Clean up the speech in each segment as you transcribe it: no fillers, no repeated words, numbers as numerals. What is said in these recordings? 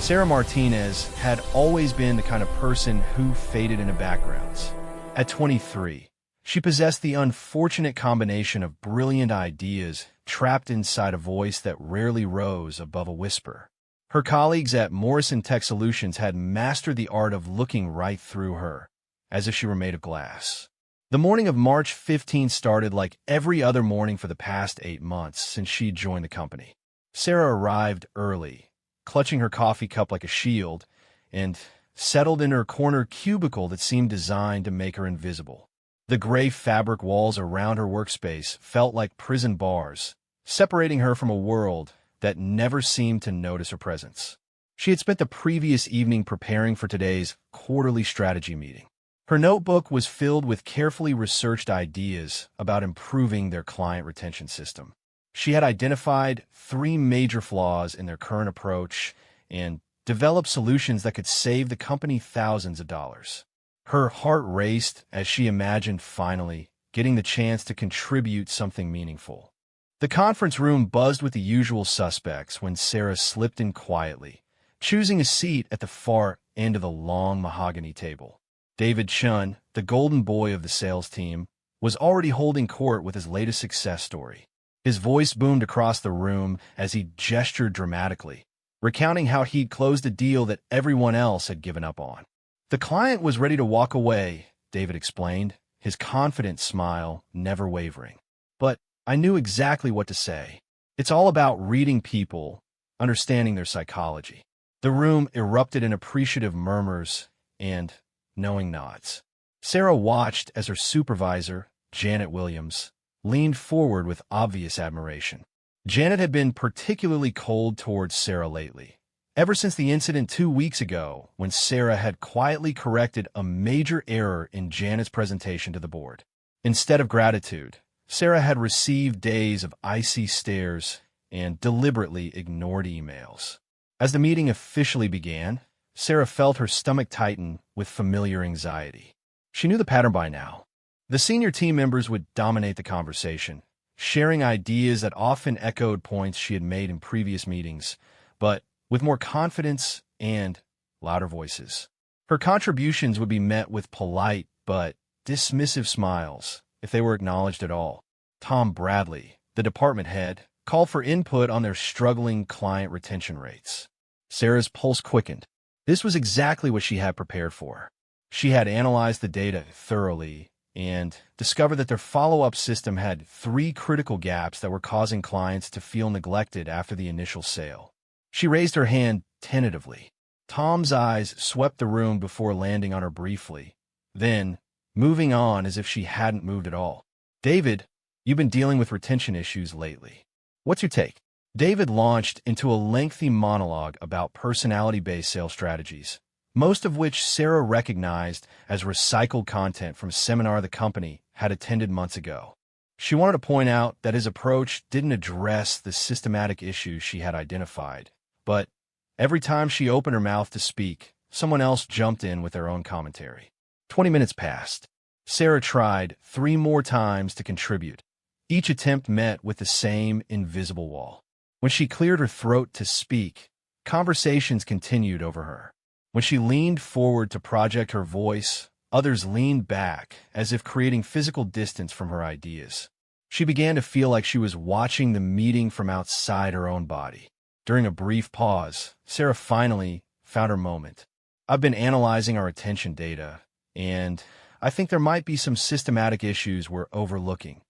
Sarah Martinez had always been the kind of person who faded into backgrounds. At 23, she possessed the unfortunate combination of brilliant ideas trapped inside a voice that rarely rose above a whisper. Her colleagues at Morrison Tech Solutions had mastered the art of looking right through her, as if she were made of glass. The morning of March 15 started like every other morning for the past 8 months since she joined the company. Sarah arrived early, clutching her coffee cup like a shield, and settled in her corner cubicle that seemed designed to make her invisible. The gray fabric walls around her workspace felt like prison bars, separating her from a world that never seemed to notice her presence. She had spent the previous evening preparing for today's quarterly strategy meeting. Her notebook was filled with carefully researched ideas about improving their client retention system. She had identified 3 major flaws in their current approach and developed solutions that could save the company thousands of dollars. Her heart raced as she imagined finally getting the chance to contribute something meaningful. The conference room buzzed with the usual suspects when Sarah slipped in quietly, choosing a seat at the far end of the long mahogany table. David Chun, the golden boy of the sales team, was already holding court with his latest success story. His voice boomed across the room as he gestured dramatically, recounting how he'd closed a deal that everyone else had given up on. The client was ready to walk away, David explained, his confident smile never wavering. But I knew exactly what to say. It's all about reading people, understanding their psychology. The room erupted in appreciative murmurs and knowing nods. Sarah watched as her supervisor, Janet Williams, leaned forward with obvious admiration. Janet had been particularly cold towards Sarah lately, ever since the incident 2 weeks ago when Sarah had quietly corrected a major error in Janet's presentation to the board. Instead of gratitude, Sarah had received days of icy stares and deliberately ignored emails. As the meeting officially began, Sarah felt her stomach tighten with familiar anxiety. She knew the pattern by now. The senior team members would dominate the conversation, sharing ideas that often echoed points she had made in previous meetings, but with more confidence and louder voices. Her contributions would be met with polite but dismissive smiles, if they were acknowledged at all. Tom Bradley, the department head, called for input on their struggling client retention rates. Sarah's pulse quickened. This was exactly what she had prepared for. She had analyzed the data thoroughly and discovered that their follow-up system had 3 critical gaps that were causing clients to feel neglected after the initial sale. She raised her hand tentatively. Tom's eyes swept the room before landing on her briefly, then moving on as if she hadn't moved at all. David, you've been dealing with retention issues lately. What's your take? David launched into a lengthy monologue about personality-based sales strategies, most of which Sarah recognized as recycled content from a seminar the company had attended months ago. She wanted to point out that his approach didn't address the systematic issues she had identified, but every time she opened her mouth to speak, someone else jumped in with their own commentary. 20 minutes passed. Sarah tried 3 more times to contribute. Each attempt met with the same invisible wall. When she cleared her throat to speak, conversations continued over her. When she leaned forward to project her voice, others leaned back, as if creating physical distance from her ideas. She began to feel like she was watching the meeting from outside her own body. During a brief pause, Sarah finally found her moment. I've been analyzing our attention data, and I think there might be some systematic issues we're overlooking.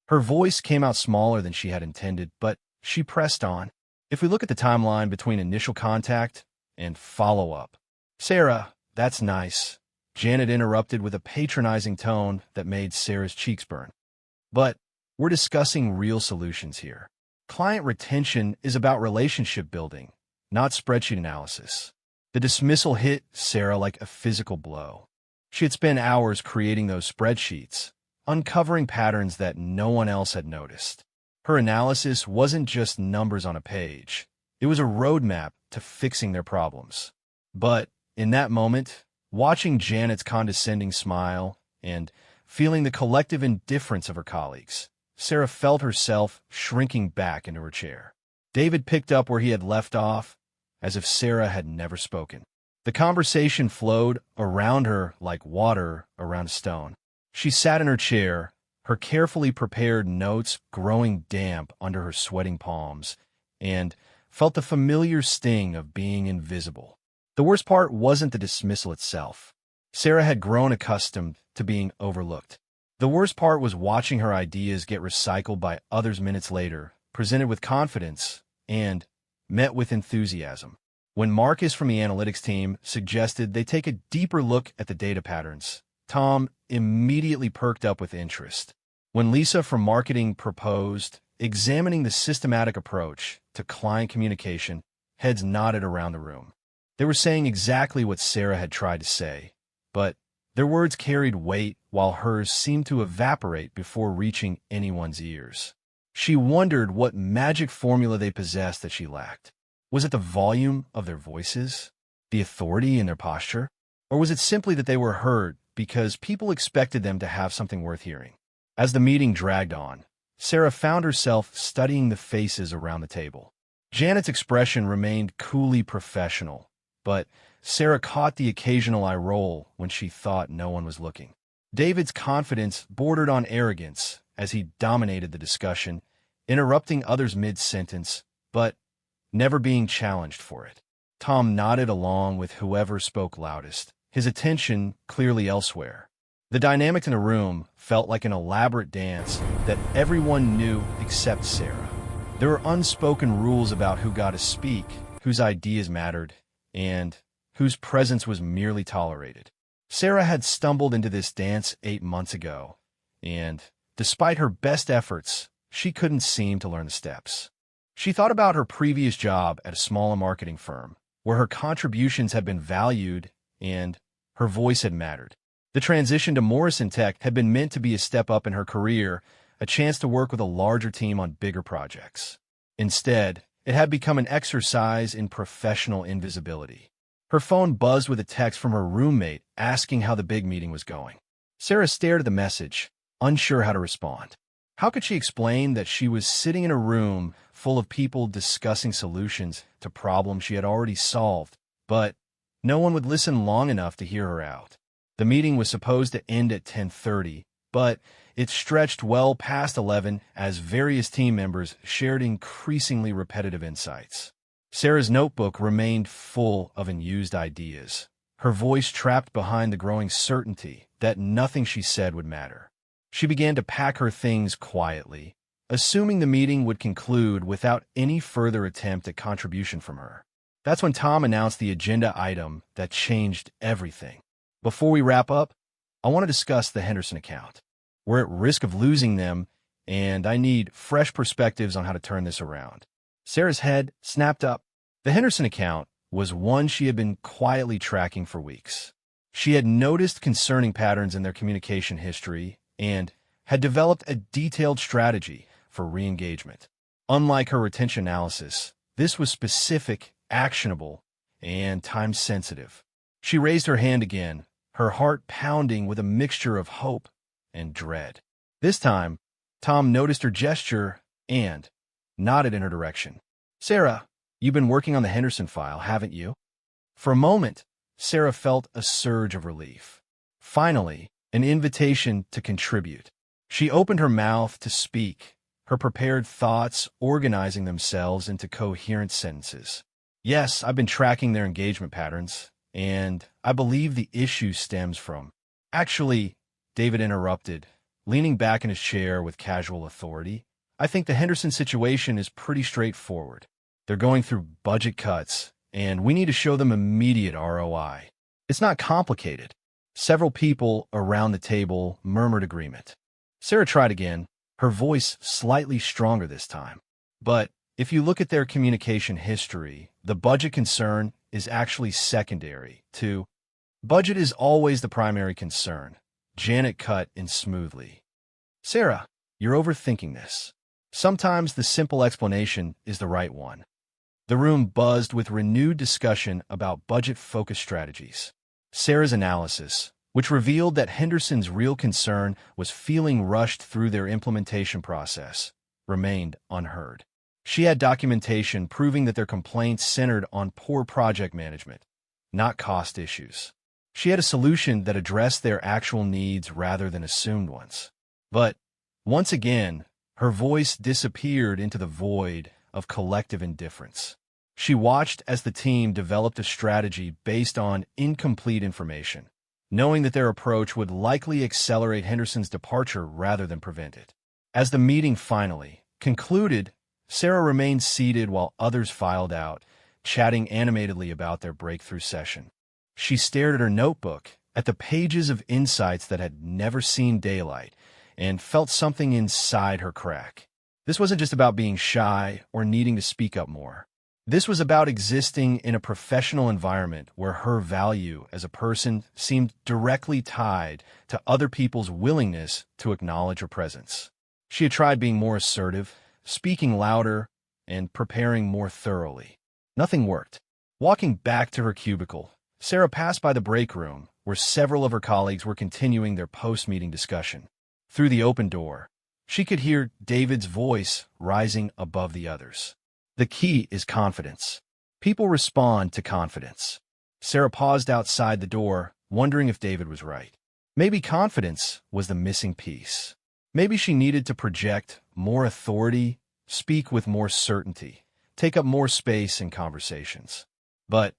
Her voice came out smaller than she had intended, but she pressed on. If we look at the timeline between initial contact and follow-up. Sarah, that's nice, Janet interrupted with a patronizing tone that made Sarah's cheeks burn. But we're discussing real solutions here. Client retention is about relationship building, not spreadsheet analysis. The dismissal hit Sarah like a physical blow. She had spent hours creating those spreadsheets, uncovering patterns that no one else had noticed. Her analysis wasn't just numbers on a page. It was a roadmap to fixing their problems. But in that moment, watching Janet's condescending smile and feeling the collective indifference of her colleagues, Sarah felt herself shrinking back into her chair. David picked up where he had left off, as if Sarah had never spoken. The conversation flowed around her like water around a stone. She sat in her chair, her carefully prepared notes growing damp under her sweating palms, and felt the familiar sting of being invisible. The worst part wasn't the dismissal itself. Sarah had grown accustomed to being overlooked. The worst part was watching her ideas get recycled by others minutes later, presented with confidence, and met with enthusiasm. When Marcus from the analytics team suggested they take a deeper look at the data patterns, Tom immediately perked up with interest. When Lisa from marketing proposed examining the systematic approach to client communication, heads nodded around the room. They were saying exactly what Sarah had tried to say, but their words carried weight while hers seemed to evaporate before reaching anyone's ears. She wondered what magic formula they possessed that she lacked. Was it the volume of their voices, the authority in their posture, or was it simply that they were heard because people expected them to have something worth hearing? As the meeting dragged on, Sarah found herself studying the faces around the table. Janet's expression remained coolly professional, but Sarah caught the occasional eye roll when she thought no one was looking. David's confidence bordered on arrogance as he dominated the discussion, interrupting others mid-sentence, but never being challenged for it. Tom nodded along with whoever spoke loudest, his attention clearly elsewhere. The dynamic in the room felt like an elaborate dance that everyone knew except Sarah. There were unspoken rules about who got to speak, whose ideas mattered, and whose presence was merely tolerated. Sarah had stumbled into this dance 8 months ago, and despite her best efforts, she couldn't seem to learn the steps. She thought about her previous job at a small marketing firm, where her contributions had been valued and her voice had mattered. The transition to Morrison Tech had been meant to be a step up in her career, a chance to work with a larger team on bigger projects. Instead, it had become an exercise in professional invisibility. Her phone buzzed with a text from her roommate asking how the big meeting was going. Sarah stared at the message, unsure how to respond. How could she explain that she was sitting in a room full of people discussing solutions to problems she had already solved, but no one would listen long enough to hear her out? The meeting was supposed to end at 10:30, but it stretched well past 11 as various team members shared increasingly repetitive insights. Sarah's notebook remained full of unused ideas, her voice trapped behind the growing certainty that nothing she said would matter. She began to pack her things quietly, assuming the meeting would conclude without any further attempt at contribution from her. That's when Tom announced the agenda item that changed everything. Before we wrap up, I want to discuss the Henderson account. We're at risk of losing them, and I need fresh perspectives on how to turn this around. Sarah's head snapped up. The Henderson account was one she had been quietly tracking for weeks. She had noticed concerning patterns in their communication history and had developed a detailed strategy for re-engagement. Unlike her retention analysis, this was specific, actionable, and time-sensitive. She raised her hand again, her heart pounding with a mixture of hope and dread. This time, Tom noticed her gesture and nodded in her direction. "Sarah, you've been working on the Henderson file, haven't you?" For a moment, Sarah felt a surge of relief. Finally, an invitation to contribute. She opened her mouth to speak, her prepared thoughts organizing themselves into coherent sentences. "Yes, I've been tracking their engagement patterns, and I believe the issue stems from—" "Actually," David interrupted, leaning back in his chair with casual authority, "I think the Henderson situation is pretty straightforward. They're going through budget cuts, and we need to show them immediate ROI. It's not complicated." Several people around the table murmured agreement. Sarah tried again, her voice slightly stronger this time. "But if you look at their communication history, the budget concern is actually secondary to—" "Budget is always the primary concern," Janet cut in smoothly. "Sarah, you're overthinking this. Sometimes the simple explanation is the right one." The room buzzed with renewed discussion about budget-focused strategies. Sarah's analysis, which revealed that Henderson's real concern was feeling rushed through their implementation process, remained unheard. She had documentation proving that their complaints centered on poor project management, not cost issues. She had a solution that addressed their actual needs rather than assumed ones. But, once again, her voice disappeared into the void of collective indifference. She watched as the team developed a strategy based on incomplete information, knowing that their approach would likely accelerate Henderson's departure rather than prevent it. As the meeting finally concluded, Sarah remained seated while others filed out, chatting animatedly about their breakthrough session. She stared at her notebook, at the pages of insights that had never seen daylight, and felt something inside her crack. This wasn't just about being shy or needing to speak up more. This was about existing in a professional environment where her value as a person seemed directly tied to other people's willingness to acknowledge her presence. She had tried being more assertive, speaking louder, and preparing more thoroughly. Nothing worked. Walking back to her cubicle, Sarah passed by the break room, where several of her colleagues were continuing their post-meeting discussion. Through the open door, she could hear David's voice rising above the others. The key is confidence. People respond to confidence. Sarah paused outside the door, wondering if David was right. Maybe confidence was the missing piece. Maybe she needed to project more authority, speak with more certainty, take up more space in conversations. But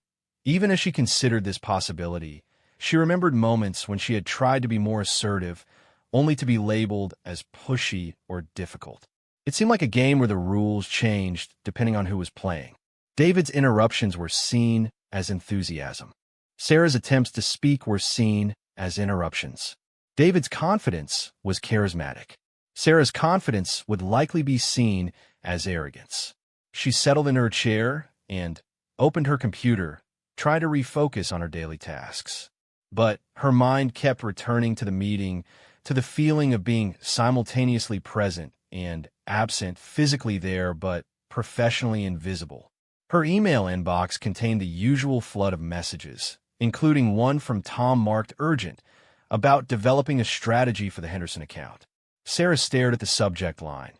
even as she considered this possibility, she remembered moments when she had tried to be more assertive, only to be labeled as pushy or difficult. It seemed like a game where the rules changed depending on who was playing. David's interruptions were seen as enthusiasm. Sarah's attempts to speak were seen as interruptions. David's confidence was charismatic. Sarah's confidence would likely be seen as arrogance. She settled in her chair and opened her computer, trying to refocus on her daily tasks. But her mind kept returning to the meeting, to the feeling of being simultaneously present and absent, physically there but professionally invisible. Her email inbox contained the usual flood of messages, including one from Tom marked urgent, about developing a strategy for the Henderson account. Sarah stared at the subject line,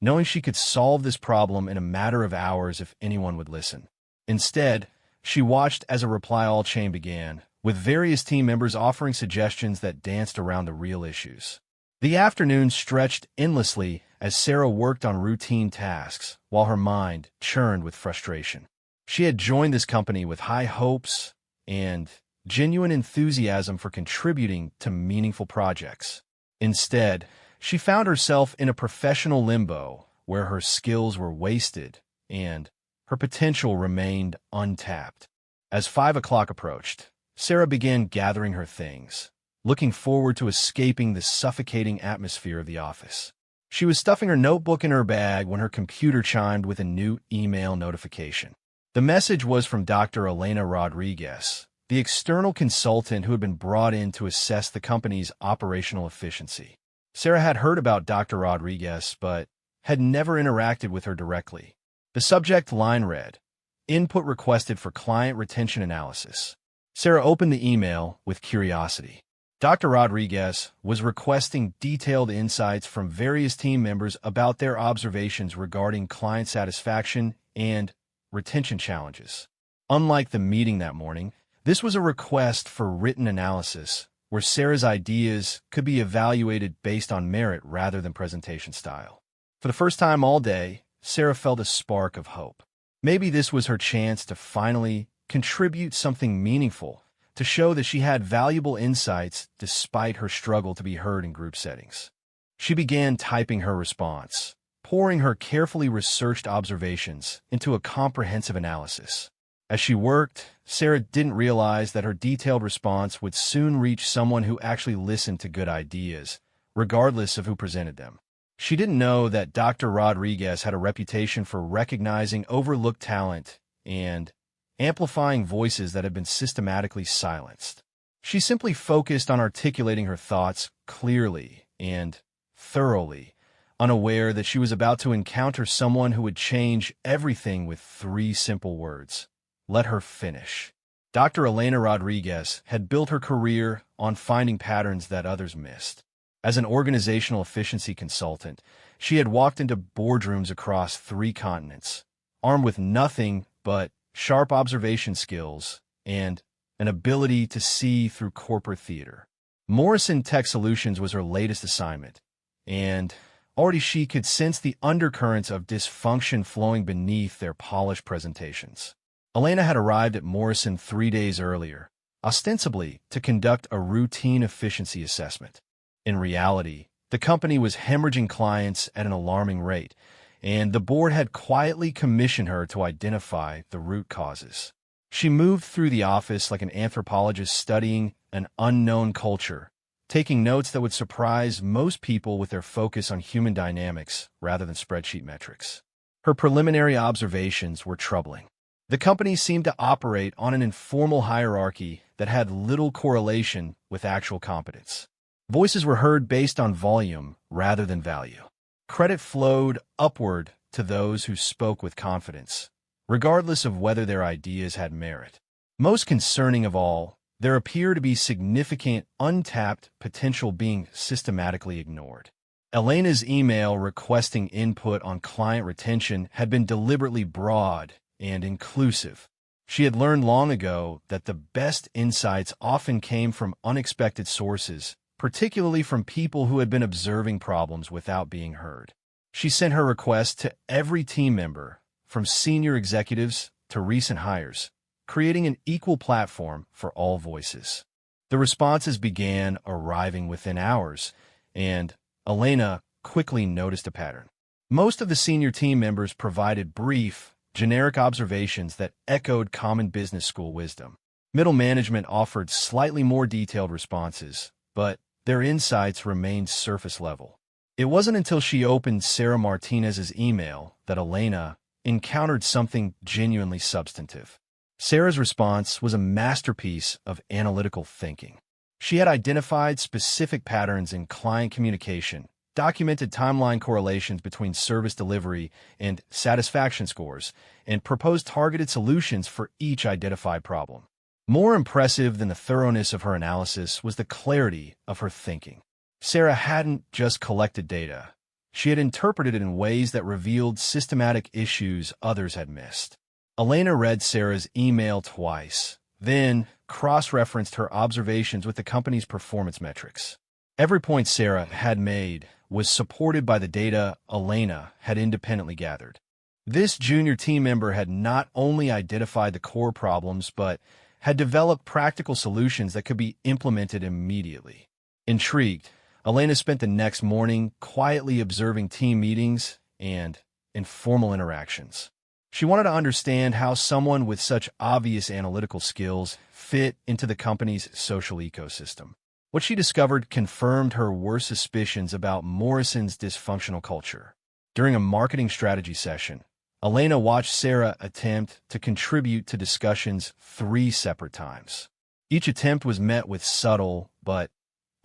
knowing she could solve this problem in a matter of hours if anyone would listen. Instead, she watched as a reply-all chain began, with various team members offering suggestions that danced around the real issues. The afternoon stretched endlessly as Sarah worked on routine tasks, while her mind churned with frustration. She had joined this company with high hopes and genuine enthusiasm for contributing to meaningful projects. Instead, she found herself in a professional limbo where her skills were wasted and her potential remained untapped. As 5 o'clock approached, Sarah began gathering her things, looking forward to escaping the suffocating atmosphere of the office. She was stuffing her notebook in her bag when her computer chimed with a new email notification. The message was from Dr. Elena Rodriguez, the external consultant who had been brought in to assess the company's operational efficiency. Sarah had heard about Dr. Rodriguez, but had never interacted with her directly. The subject line read, "Input requested for client retention analysis." Sarah opened the email with curiosity. Dr. Rodriguez was requesting detailed insights from various team members about their observations regarding client satisfaction and retention challenges. Unlike the meeting that morning, this was a request for written analysis, where Sarah's ideas could be evaluated based on merit rather than presentation style. For the first time all day, Sarah felt a spark of hope. Maybe this was her chance to finally contribute something meaningful, to show that she had valuable insights despite her struggle to be heard in group settings. She began typing her response, pouring her carefully researched observations into a comprehensive analysis. As she worked, Sarah didn't realize that her detailed response would soon reach someone who actually listened to good ideas, regardless of who presented them. She didn't know that Dr. Rodriguez had a reputation for recognizing overlooked talent and amplifying voices that had been systematically silenced. She simply focused on articulating her thoughts clearly and thoroughly, unaware that she was about to encounter someone who would change everything with 3 simple words. Let her finish. Dr. Elena Rodriguez had built her career on finding patterns that others missed. As an organizational efficiency consultant, she had walked into boardrooms across 3 continents, armed with nothing but sharp observation skills and an ability to see through corporate theater. Morrison Tech Solutions was her latest assignment, and already she could sense the undercurrents of dysfunction flowing beneath their polished presentations. Elena had arrived at Morrison 3 days earlier, ostensibly to conduct a routine efficiency assessment. In reality, the company was hemorrhaging clients at an alarming rate, and the board had quietly commissioned her to identify the root causes. She moved through the office like an anthropologist studying an unknown culture, taking notes that would surprise most people with their focus on human dynamics rather than spreadsheet metrics. Her preliminary observations were troubling. The company seemed to operate on an informal hierarchy that had little correlation with actual competence. Voices were heard based on volume rather than value. Credit flowed upward to those who spoke with confidence, regardless of whether their ideas had merit. Most concerning of all, there appeared to be significant untapped potential being systematically ignored. Elena's email requesting input on client retention had been deliberately broad and inclusive. She had learned long ago that the best insights often came from unexpected sources, particularly from people who had been observing problems without being heard. She sent her request to every team member, from senior executives to recent hires, creating an equal platform for all voices. The responses began arriving within hours, and Elena quickly noticed a pattern. Most of the senior team members provided brief, generic observations that echoed common business school wisdom. Middle management offered slightly more detailed responses, but their insights remained surface level. It wasn't until she opened Sarah Martinez's email that Elena encountered something genuinely substantive. Sarah's response was a masterpiece of analytical thinking. She had identified specific patterns in client communication, documented timeline correlations between service delivery and satisfaction scores, and proposed targeted solutions for each identified problem. More impressive than the thoroughness of her analysis was the clarity of her thinking. Sarah hadn't just collected data. She had interpreted it in ways that revealed systematic issues others had missed. Elena read Sarah's email twice, then cross-referenced her observations with the company's performance metrics. Every point Sarah had made was supported by the data Elena had independently gathered. This junior team member had not only identified the core problems, but had developed practical solutions that could be implemented immediately. Intrigued, Elena spent the next morning quietly observing team meetings and informal interactions. She wanted to understand how someone with such obvious analytical skills fit into the company's social ecosystem. What she discovered confirmed her worst suspicions about Morrison's dysfunctional culture. During a marketing strategy session, Elena watched Sarah attempt to contribute to discussions 3 separate times. Each attempt was met with subtle but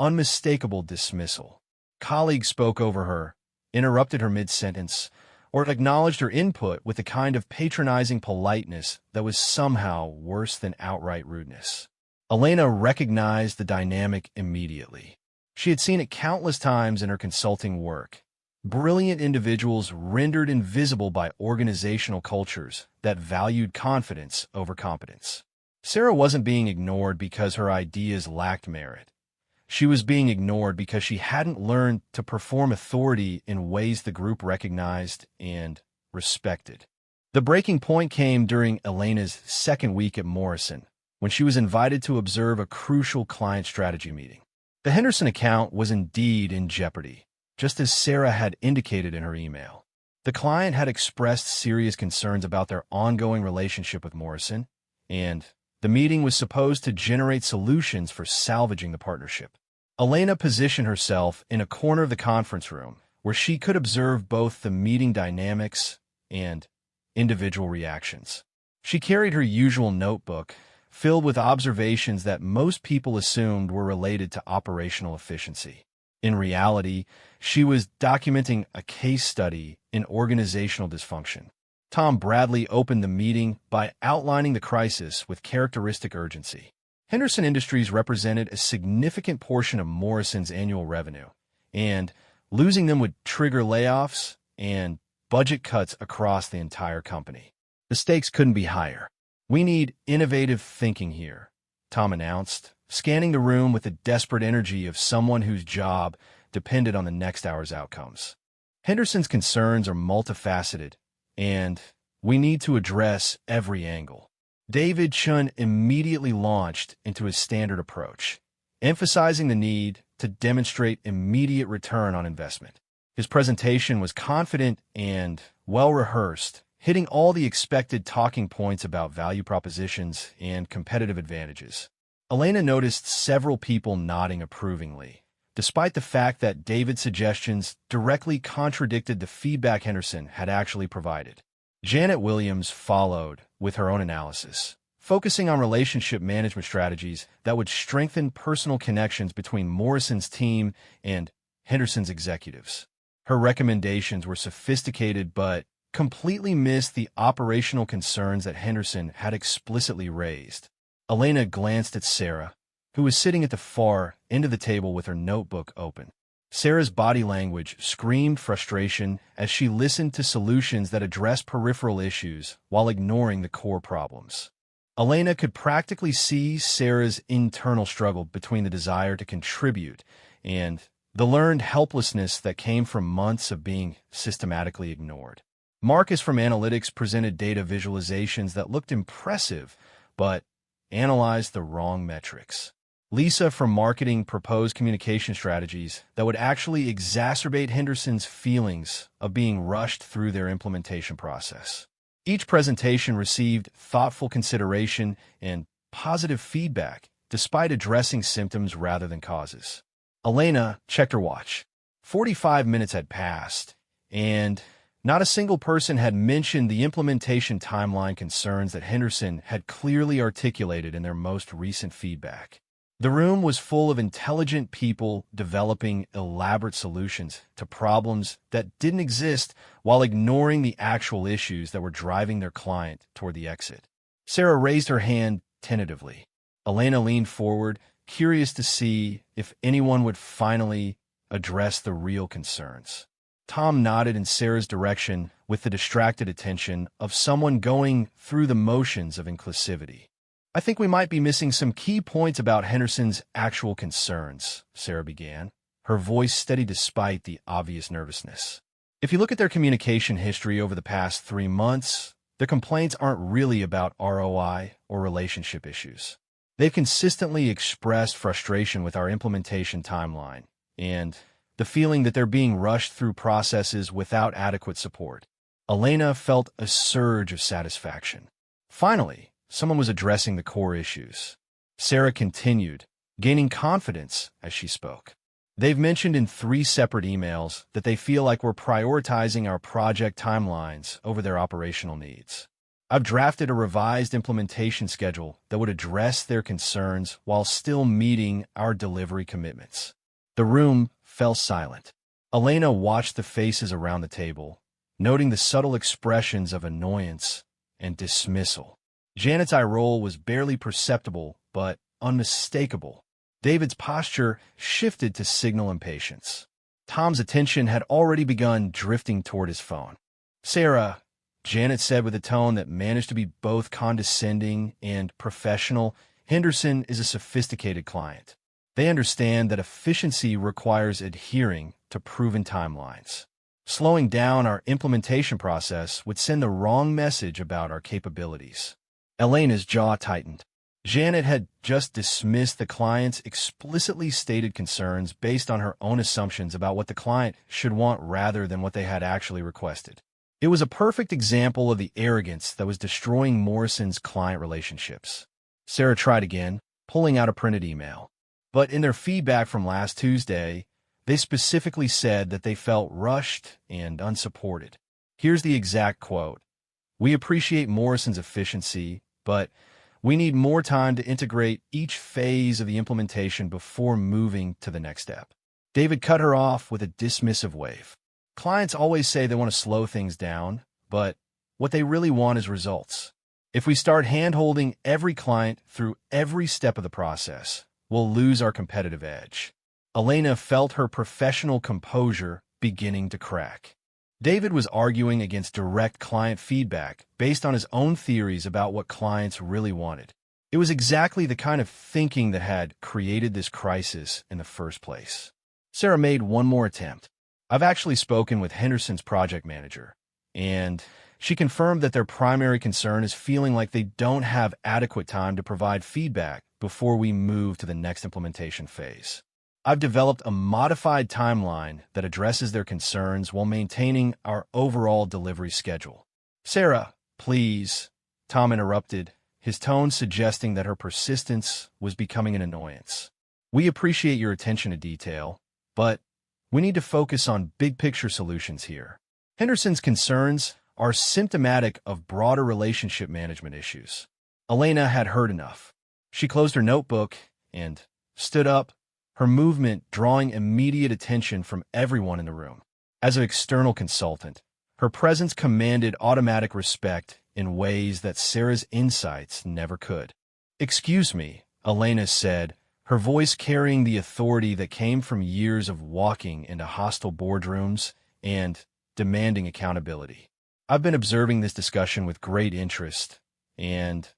unmistakable dismissal. Colleagues spoke over her, interrupted her mid-sentence, or acknowledged her input with a kind of patronizing politeness that was somehow worse than outright rudeness. Elena recognized the dynamic immediately. She had seen it countless times in her consulting work. Brilliant individuals rendered invisible by organizational cultures that valued confidence over competence. Sarah wasn't being ignored because her ideas lacked merit. She was being ignored because she hadn't learned to perform authority in ways the group recognized and respected. The breaking point came during Elena's second week at Morrison, when she was invited to observe a crucial client strategy meeting. The Henderson account was indeed in jeopardy, just as Sarah had indicated in her email. The client had expressed serious concerns about their ongoing relationship with Morrison, and the meeting was supposed to generate solutions for salvaging the partnership. Elena positioned herself in a corner of the conference room where she could observe both the meeting dynamics and individual reactions. She carried her usual notebook, filled with observations that most people assumed were related to operational efficiency. In reality, she was documenting a case study in organizational dysfunction. Tom Bradley opened the meeting by outlining the crisis with characteristic urgency. Henderson Industries represented a significant portion of Morrison's annual revenue, and losing them would trigger layoffs and budget cuts across the entire company. The stakes couldn't be higher. "We need innovative thinking here," Tom announced, scanning the room with the desperate energy of someone whose job depended on the next hour's outcomes. "Henderson's concerns are multifaceted, and we need to address every angle." David Chun immediately launched into his standard approach, emphasizing the need to demonstrate immediate return on investment. His presentation was confident and well-rehearsed, hitting all the expected talking points about value propositions and competitive advantages. Elena noticed several people nodding approvingly, despite the fact that David's suggestions directly contradicted the feedback Henderson had actually provided. Janet Williams followed with her own analysis, focusing on relationship management strategies that would strengthen personal connections between Morrison's team and Henderson's executives. Her recommendations were sophisticated but completely missed the operational concerns that Henderson had explicitly raised. Elena glanced at Sarah, who was sitting at the far end of the table with her notebook open. Sarah's body language screamed frustration as she listened to solutions that addressed peripheral issues while ignoring the core problems. Elena could practically see Sarah's internal struggle between the desire to contribute and the learned helplessness that came from months of being systematically ignored. Marcus from Analytics presented data visualizations that looked impressive, but analyzed the wrong metrics. Lisa from Marketing proposed communication strategies that would actually exacerbate Henderson's feelings of being rushed through their implementation process. Each presentation received thoughtful consideration and positive feedback, despite addressing symptoms rather than causes. Elena checked her watch. 45 minutes had passed, and not a single person had mentioned the implementation timeline concerns that Henderson had clearly articulated in their most recent feedback. The room was full of intelligent people developing elaborate solutions to problems that didn't exist while ignoring the actual issues that were driving their client toward the exit. Sarah raised her hand tentatively. Elena leaned forward, curious to see if anyone would finally address the real concerns. Tom nodded in Sarah's direction with the distracted attention of someone going through the motions of inclusivity. "I think we might be missing some key points about Henderson's actual concerns," Sarah began, her voice steady despite the obvious nervousness. "If you look at their communication history over the past 3 months, their complaints aren't really about ROI or relationship issues. They've consistently expressed frustration with our implementation timeline and the feeling that they're being rushed through processes without adequate support." Elena felt a surge of satisfaction. Finally, someone was addressing the core issues. Sarah continued, gaining confidence as she spoke. "They've mentioned in 3 separate emails that they feel like we're prioritizing our project timelines over their operational needs. I've drafted a revised implementation schedule that would address their concerns while still meeting our delivery commitments." The room fell silent. Elena watched the faces around the table, noting the subtle expressions of annoyance and dismissal. Janet's eye roll was barely perceptible, but unmistakable. David's posture shifted to signal impatience. Tom's attention had already begun drifting toward his phone. "Sarah," Janet said with a tone that managed to be both condescending and professional, "Henderson is a sophisticated client. They understand that efficiency requires adhering to proven timelines. Slowing down our implementation process would send the wrong message about our capabilities." Elena's jaw tightened. Janet had just dismissed the client's explicitly stated concerns based on her own assumptions about what the client should want rather than what they had actually requested. It was a perfect example of the arrogance that was destroying Morrison's client relationships. Sarah tried again, pulling out a printed email. But in their feedback from last Tuesday, they specifically said that they felt rushed and unsupported. Here's the exact quote: "We appreciate Morrison's efficiency, but we need more time to integrate each phase of the implementation before moving to the next step." David cut her off with a dismissive wave. "Clients always say they want to slow things down, but what they really want is results. If we start hand-holding every client through every step of the process, we'll lose our competitive edge." Elena felt her professional composure beginning to crack. David was arguing against direct client feedback based on his own theories about what clients really wanted. It was exactly the kind of thinking that had created this crisis in the first place. Sarah made one more attempt. I've actually spoken with Henderson's project manager, and she confirmed that their primary concern is feeling like they don't have adequate time to provide feedback before we move to the next implementation phase. I've developed a modified timeline that addresses their concerns while maintaining our overall delivery schedule. Sarah, please, Tom interrupted, his tone suggesting that her persistence was becoming an annoyance. We appreciate your attention to detail, but we need to focus on big-picture solutions here. Henderson's concerns are symptomatic of broader relationship management issues. Elena had heard enough. She closed her notebook and stood up, her movement drawing immediate attention from everyone in the room. As an external consultant, her presence commanded automatic respect in ways that Sarah's insights never could. "Excuse me," Elena said, her voice carrying the authority that came from years of walking into hostile boardrooms and demanding accountability. "I've been observing this discussion with great interest, and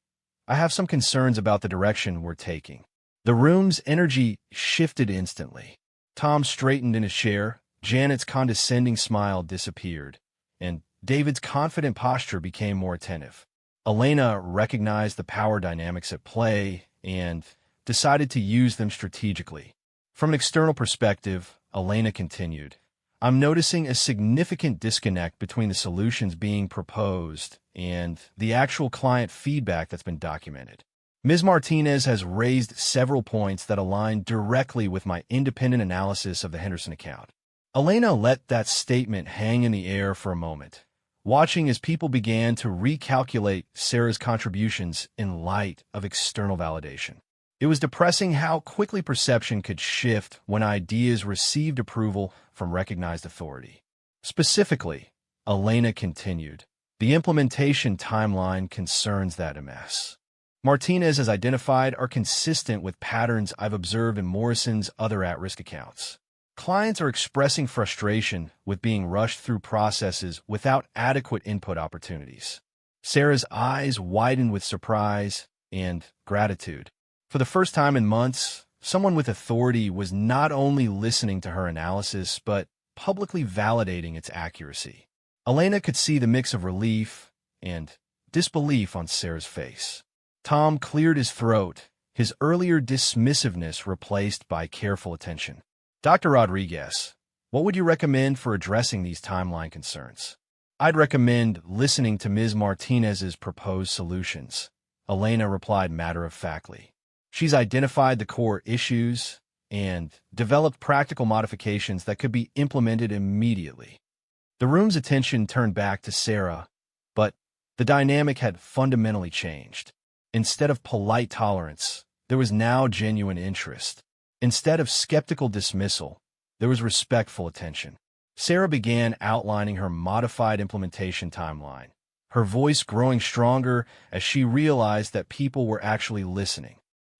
I have some concerns about the direction we're taking." The room's energy shifted instantly. Tom straightened in his chair, Janet's condescending smile disappeared, and David's confident posture became more attentive. Elena recognized the power dynamics at play and decided to use them strategically. From an external perspective, Elena continued, "I'm noticing a significant disconnect between the solutions being proposed and the actual client feedback that's been documented. Ms. Martinez has raised several points that align directly with my independent analysis of the Henderson account." Elena let that statement hang in the air for a moment, watching as people began to recalculate Sarah's contributions in light of external validation. It was depressing how quickly perception could shift when ideas received approval from recognized authority. Specifically, Elena continued, "The implementation timeline concerns that mess Martinez has identified are consistent with patterns I've observed in Morrison's other at-risk accounts. Clients are expressing frustration with being rushed through processes without adequate input opportunities." Sarah's eyes widened with surprise and gratitude. For the first time in months, someone with authority was not only listening to her analysis, but publicly validating its accuracy. Elena could see the mix of relief and disbelief on Sarah's face. Tom cleared his throat, his earlier dismissiveness replaced by careful attention. "Dr. Rodriguez, what would you recommend for addressing these timeline concerns?" "I'd recommend listening to Ms. Martinez's proposed solutions," Elena replied matter-of-factly. "She's identified the core issues and developed practical modifications that could be implemented immediately." The room's attention turned back to Sarah, but the dynamic had fundamentally changed. Instead of polite tolerance, there was now genuine interest. Instead of skeptical dismissal, there was respectful attention. Sarah began outlining her modified implementation timeline, her voice growing stronger as she realized that people were actually listening.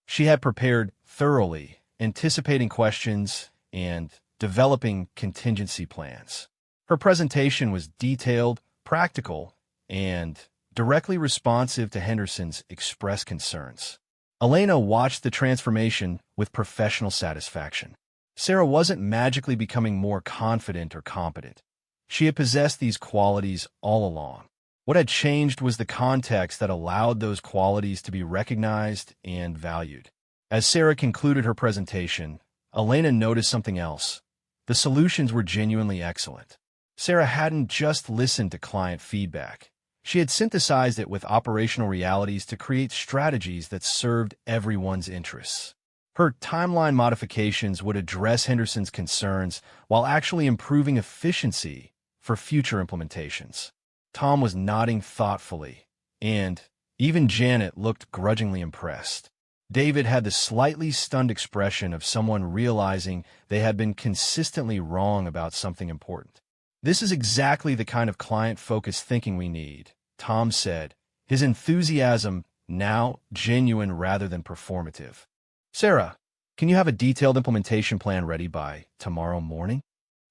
She had prepared thoroughly, anticipating questions and developing contingency plans. Her presentation was detailed, practical, and directly responsive to Henderson's expressed concerns. Elena watched the transformation with professional satisfaction. Sarah wasn't magically becoming more confident or competent. She had possessed these qualities all along. What had changed was the context that allowed those qualities to be recognized and valued. As Sarah concluded her presentation, Elena noticed something else. The solutions were genuinely excellent. Sarah hadn't just listened to client feedback. She had synthesized it with operational realities to create strategies that served everyone's interests. Her timeline modifications would address Henderson's concerns while actually improving efficiency for future implementations. Tom was nodding thoughtfully, and even Janet looked grudgingly impressed. David had the slightly stunned expression of someone realizing they had been consistently wrong about something important. "This is exactly the kind of client-focused thinking we need," Tom said, his enthusiasm now genuine rather than performative. "Sarah, Can you have a detailed implementation plan ready by tomorrow morning?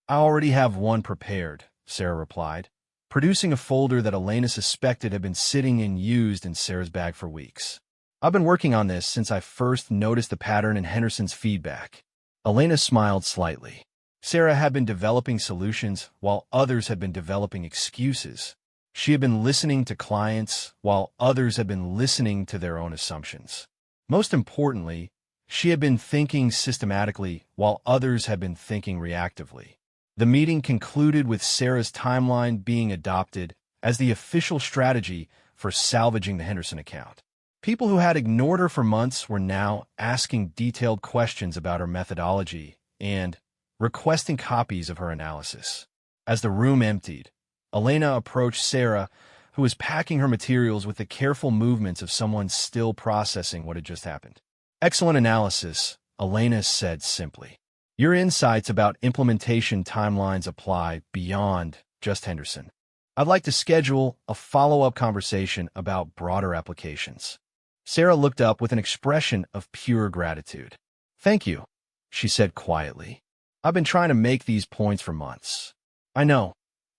I already have one prepared, Sarah replied, producing a folder that Elena suspected had been sitting and used in Sarah's bag for weeks. I've been working on this since I first noticed the pattern in Henderson's feedback. Elena smiled slightly. Sarah had been developing solutions while others had been developing excuses. She had been listening to clients while others had been listening to their own assumptions. Most importantly, she had been thinking systematically while others had been thinking reactively. The meeting concluded with Sarah's timeline being adopted as the official strategy for salvaging the Henderson account. People who had ignored her for months were now asking detailed questions about her methodology and requesting copies of her analysis. As the room emptied, Elena approached Sarah, who was packing her materials with the careful movements of someone still processing what had just happened. "Excellent analysis," Elena said simply. "Your insights about implementation timelines apply beyond just Henderson. I'd like to schedule a follow-up conversation about broader applications." Sarah looked up with an expression of pure gratitude. "Thank you," she said quietly. "I've been trying to make these points for months." "I know,"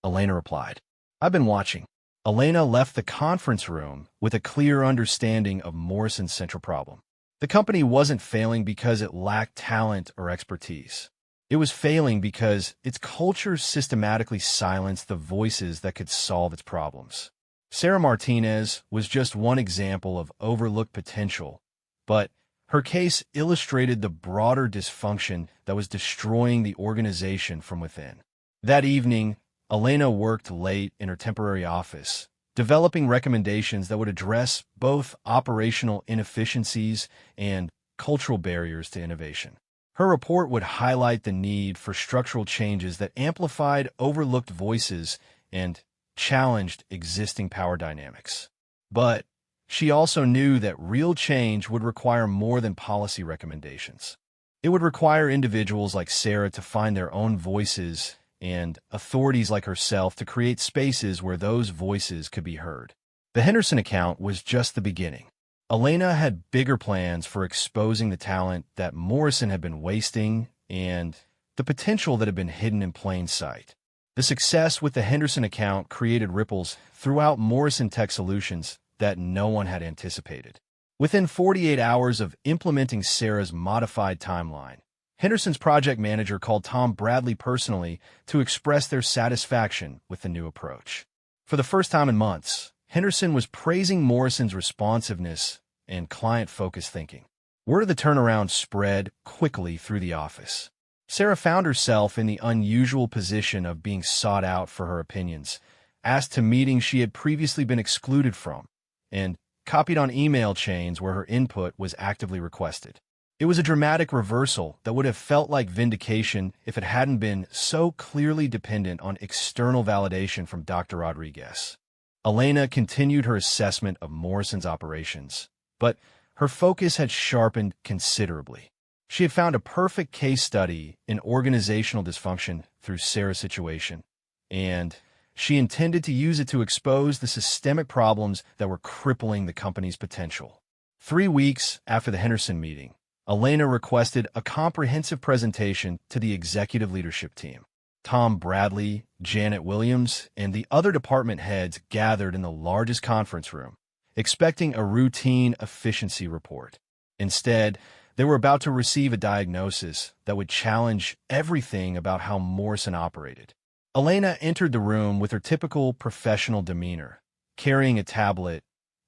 Elena replied. "I've been watching." Elena left the conference room with a clear understanding of Morrison's central problem. The company wasn't failing because it lacked talent or expertise. It was failing because its culture systematically silenced the voices that could solve its problems. Sarah Martinez was just one example of overlooked potential, but her case illustrated the broader dysfunction that was destroying the organization from within. That evening, Elena worked late in her temporary office, developing recommendations that would address both operational inefficiencies and cultural barriers to innovation. Her report would highlight the need for structural changes that amplified overlooked voices and challenged existing power dynamics. But she also knew that real change would require more than policy recommendations. It would require individuals like Sarah to find their own voices and authorities like herself to create spaces where those voices could be heard. The Henderson account was just the beginning. Elena had bigger plans for exposing the talent that Morrison had been wasting and the potential that had been hidden in plain sight. The success with the Henderson account created ripples throughout Morrison Tech Solutions that no one had anticipated. Within 48 hours of implementing Sarah's modified timeline, Henderson's project manager called Tom Bradley personally to express their satisfaction with the new approach. For the first time in months, Henderson was praising Morrison's responsiveness and client-focused thinking. Word of the turnaround spread quickly through the office. Sarah found herself in the unusual position of being sought out for her opinions, asked to meetings she had previously been excluded from, and copied on email chains where her input was actively requested. It was a dramatic reversal that would have felt like vindication if it hadn't been so clearly dependent on external validation from Dr. Rodriguez. Elena continued her assessment of Morrison's operations, but her focus had sharpened considerably. She had found a perfect case study in organizational dysfunction through Sarah's situation, and she intended to use it to expose the systemic problems that were crippling the company's potential. 3 weeks after the Henderson meeting, Elena requested a comprehensive presentation to the executive leadership team. Tom Bradley, Janet Williams, and the other department heads gathered in the largest conference room, expecting a routine efficiency report. Instead, they were about to receive a diagnosis that would challenge everything about how Morrison operated. Elena entered the room with her typical professional demeanor, carrying a tablet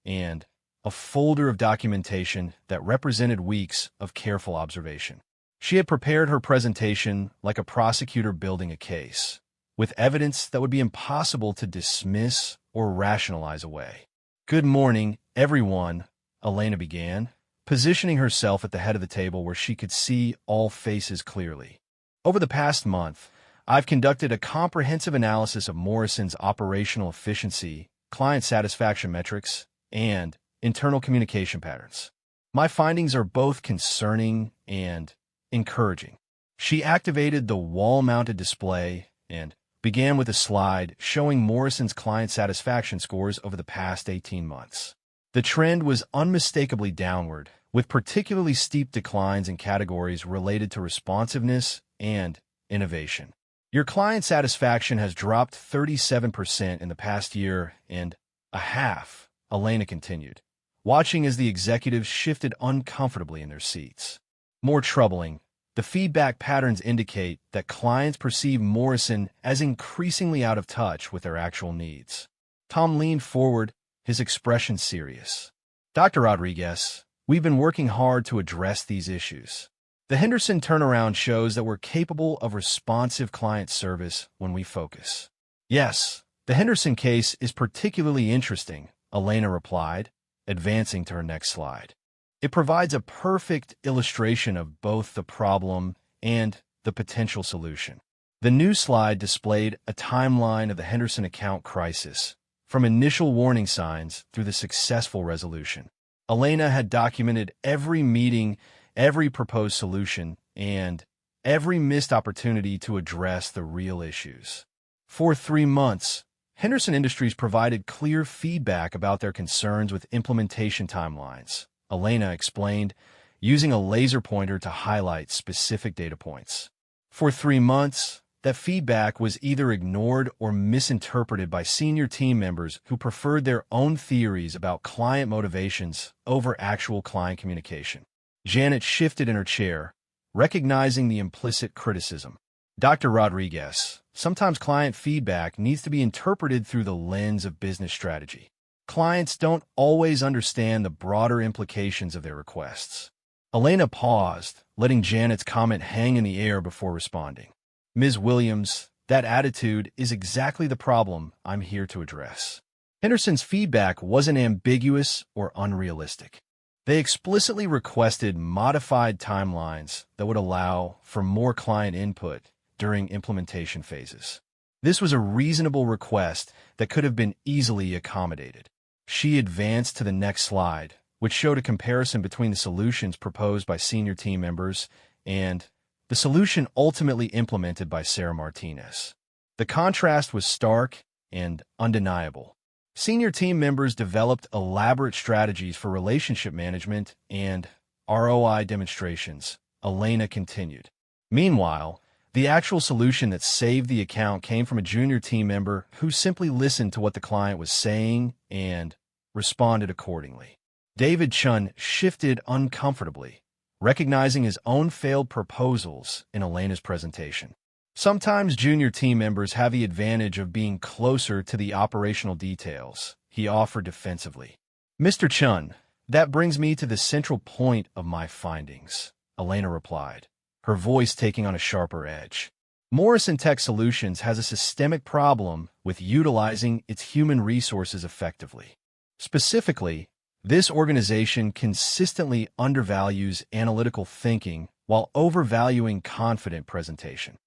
and a folder of documentation that represented weeks of careful observation. She had prepared her presentation like a prosecutor building a case, with evidence that would be impossible to dismiss or rationalize away. "Good morning, everyone," Elena began, positioning herself at the head of the table where she could see all faces clearly. "Over the past month, I've conducted a comprehensive analysis of Morrison's operational efficiency, client satisfaction metrics, and internal communication patterns. My findings are both concerning and encouraging." She activated the wall-mounted display and began with a slide showing Morrison's client satisfaction scores over the past 18 months. The trend was unmistakably downward, with particularly steep declines in categories related to responsiveness and innovation. Your client satisfaction has dropped 37% in the past year and a half, Elena continued, watching as the executives shifted uncomfortably in their seats. More troubling, the feedback patterns indicate that clients perceive Morrison as increasingly out of touch with their actual needs. Tom leaned forward, his expression serious. Dr. Rodriguez, we've been working hard to address these issues. The Henderson turnaround shows that we're capable of responsive client service when we focus. Yes, the Henderson case is particularly interesting, Elena replied, advancing to her next slide. It provides a perfect illustration of both the problem and the potential solution. The new slide displayed a timeline of the Henderson account crisis, from initial warning signs through the successful resolution. Elena had documented every meeting, every proposed solution, and every missed opportunity to address the real issues. For 3 months, Henderson Industries provided clear feedback about their concerns with implementation timelines, Elena explained, using a laser pointer to highlight specific data points. For 3 months, that feedback was either ignored or misinterpreted by senior team members who preferred their own theories about client motivations over actual client communication. Janet shifted in her chair, recognizing the implicit criticism. Dr. Rodriguez, sometimes client feedback needs to be interpreted through the lens of business strategy. Clients don't always understand the broader implications of their requests. Elena paused, letting Janet's comment hang in the air before responding. Ms. Williams, that attitude is exactly the problem I'm here to address. Henderson's feedback wasn't ambiguous or unrealistic. They explicitly requested modified timelines that would allow for more client input during implementation phases. This was a reasonable request that could have been easily accommodated. She advanced to the next slide, which showed a comparison between the solutions proposed by senior team members and the solution ultimately implemented by Sarah Martinez. The contrast was stark and undeniable. Senior team members developed elaborate strategies for relationship management and ROI demonstrations, Elena continued. Meanwhile, the actual solution that saved the account came from a junior team member who simply listened to what the client was saying and responded accordingly. David Chun shifted uncomfortably, recognizing his own failed proposals in Elena's presentation. Sometimes junior team members have the advantage of being closer to the operational details, he offered defensively. Mr. Chun, that brings me to the central point of my findings, Elena replied, her voice taking on a sharper edge. Morrison Tech Solutions has a systemic problem with utilizing its human resources effectively. Specifically, this organization consistently undervalues analytical thinking while overvaluing confident presentation.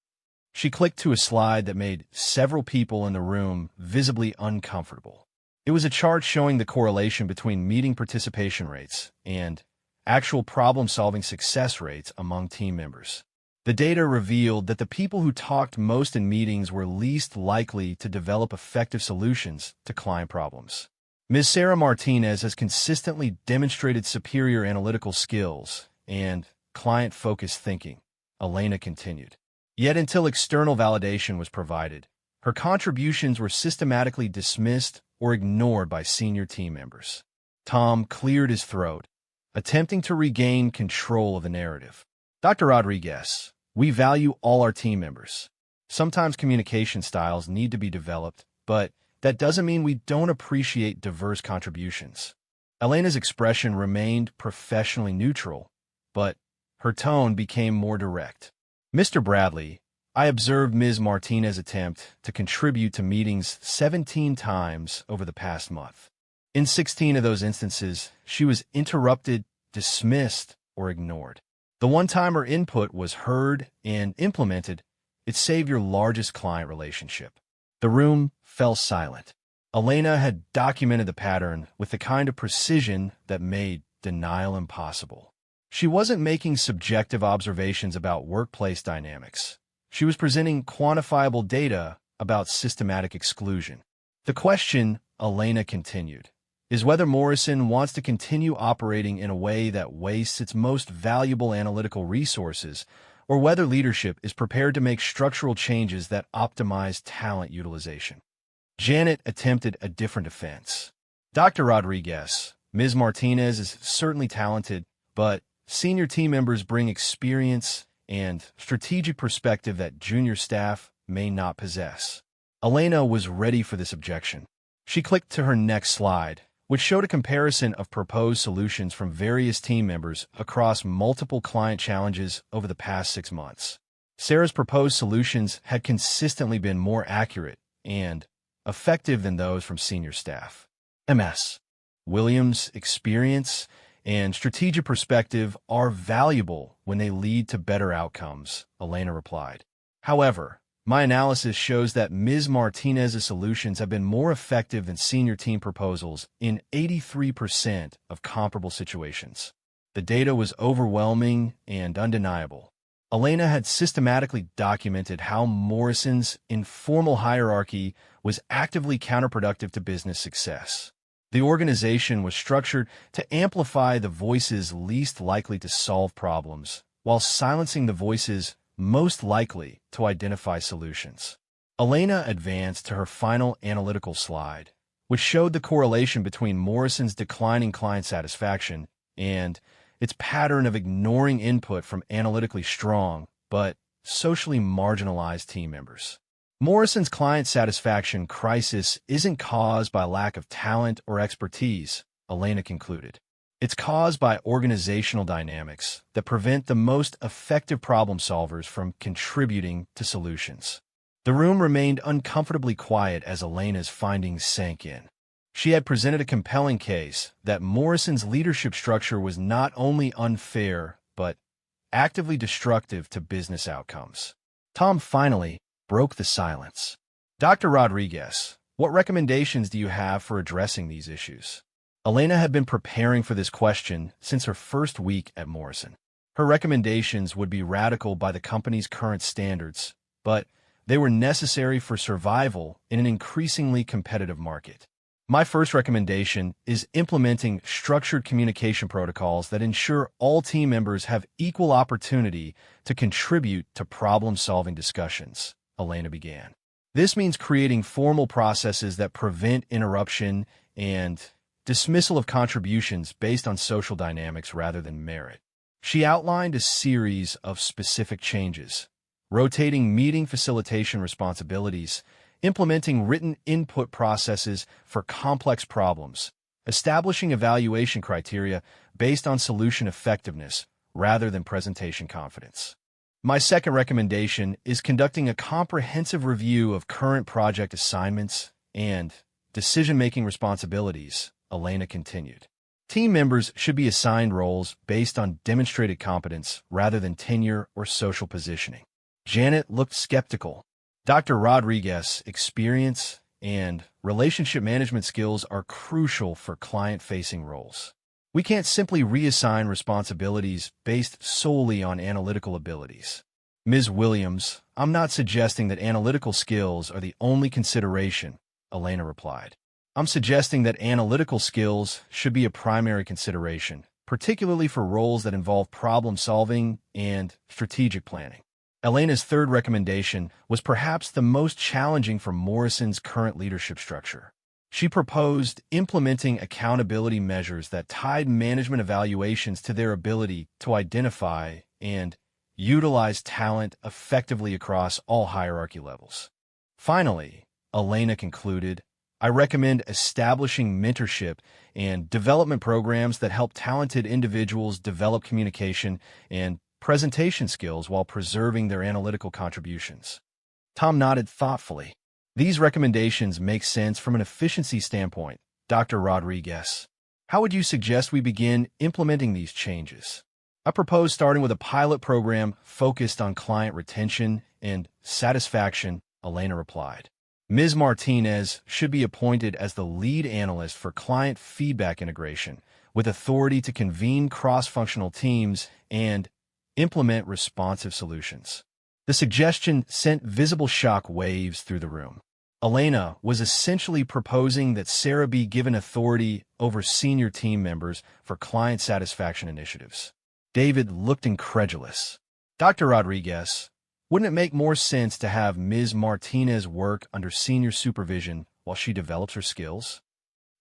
She clicked to a slide that made several people in the room visibly uncomfortable. It was a chart showing the correlation between meeting participation rates and actual problem-solving success rates among team members. The data revealed that the people who talked most in meetings were least likely to develop effective solutions to client problems. Ms. Sarah Martinez has consistently demonstrated superior analytical skills and client-focused thinking, Elena continued. Yet until external validation was provided, her contributions were systematically dismissed or ignored by senior team members. Tom cleared his throat, attempting to regain control of the narrative. Dr. Rodriguez, we value all our team members. Sometimes communication styles need to be developed, but that doesn't mean we don't appreciate diverse contributions. Elena's expression remained professionally neutral, but her tone became more direct. Mr. Bradley, I observed Ms. Martinez's attempt to contribute to meetings 17 times over the past month. In 16 of those instances, she was interrupted, dismissed, or ignored. The one time her input was heard and implemented, it saved your largest client relationship. The room fell silent. Elena had documented the pattern with the kind of precision that made denial impossible. She wasn't making subjective observations about workplace dynamics. She was presenting quantifiable data about systematic exclusion. The question, Elena continued, is whether Morrison wants to continue operating in a way that wastes its most valuable analytical resources, or whether leadership is prepared to make structural changes that optimize talent utilization. Janet attempted a different defense. Dr. Rodriguez, Ms. Martinez is certainly talented, but senior team members bring experience and strategic perspective that junior staff may not possess. Elena was ready for this objection. She clicked to her next slide, which showed a comparison of proposed solutions from various team members across multiple client challenges over the past 6 months. Sarah's proposed solutions had consistently been more accurate and effective than those from senior staff. Ms. Williams' experience and strategic perspective are valuable when they lead to better outcomes, Elena replied. However, my analysis shows that Ms. Martinez's solutions have been more effective than senior team proposals in 83% of comparable situations. The data was overwhelming and undeniable. Elena had systematically documented how Morrison's informal hierarchy was actively counterproductive to business success. The organization was structured to amplify the voices least likely to solve problems, while silencing the voices most likely to identify solutions. Elena advanced to her final analytical slide, which showed the correlation between Morrison's declining client satisfaction and its pattern of ignoring input from analytically strong but socially marginalized team members. Morrison's client satisfaction crisis isn't caused by lack of talent or expertise, Elena concluded. It's caused by organizational dynamics that prevent the most effective problem solvers from contributing to solutions. The room remained uncomfortably quiet as Elena's findings sank in. She had presented a compelling case that Morrison's leadership structure was not only unfair, but actively destructive to business outcomes. Tom finally broke the silence. Dr. Rodriguez, what recommendations do you have for addressing these issues? Elena had been preparing for this question since her first week at Morrison. Her recommendations would be radical by the company's current standards, but they were necessary for survival in an increasingly competitive market. My first recommendation is implementing structured communication protocols that ensure all team members have equal opportunity to contribute to problem-solving discussions, Elena began. This means creating formal processes that prevent interruption and dismissal of contributions based on social dynamics rather than merit. She outlined a series of specific changes: rotating meeting facilitation responsibilities, implementing written input processes for complex problems, establishing evaluation criteria based on solution effectiveness rather than presentation confidence. My second recommendation is conducting a comprehensive review of current project assignments and decision-making responsibilities, Elena continued. Team members should be assigned roles based on demonstrated competence rather than tenure or social positioning. Janet looked skeptical. Dr. Rodriguez's experience and relationship management skills are crucial for client-facing roles. We can't simply reassign responsibilities based solely on analytical abilities. Ms. Williams, I'm not suggesting that analytical skills are the only consideration, Elena replied. I'm suggesting that analytical skills should be a primary consideration, particularly for roles that involve problem-solving and strategic planning. Elena's third recommendation was perhaps the most challenging for Morrison's current leadership structure. She proposed implementing accountability measures that tied management evaluations to their ability to identify and utilize talent effectively across all hierarchy levels. Finally, Elena concluded, I recommend establishing mentorship and development programs that help talented individuals develop communication and presentation skills while preserving their analytical contributions. Tom nodded thoughtfully. These recommendations make sense from an efficiency standpoint, Dr. Rodriguez. How would you suggest we begin implementing these changes? I propose starting with a pilot program focused on client retention and satisfaction, Elena replied. Ms. Martinez should be appointed as the lead analyst for client feedback integration, with authority to convene cross-functional teams and implement responsive solutions. The suggestion sent visible shock waves through the room. Elena was essentially proposing that Sarah be given authority over senior team members for client satisfaction initiatives. David looked incredulous. Dr. Rodriguez, wouldn't it make more sense to have Ms. Martinez work under senior supervision while she develops her skills?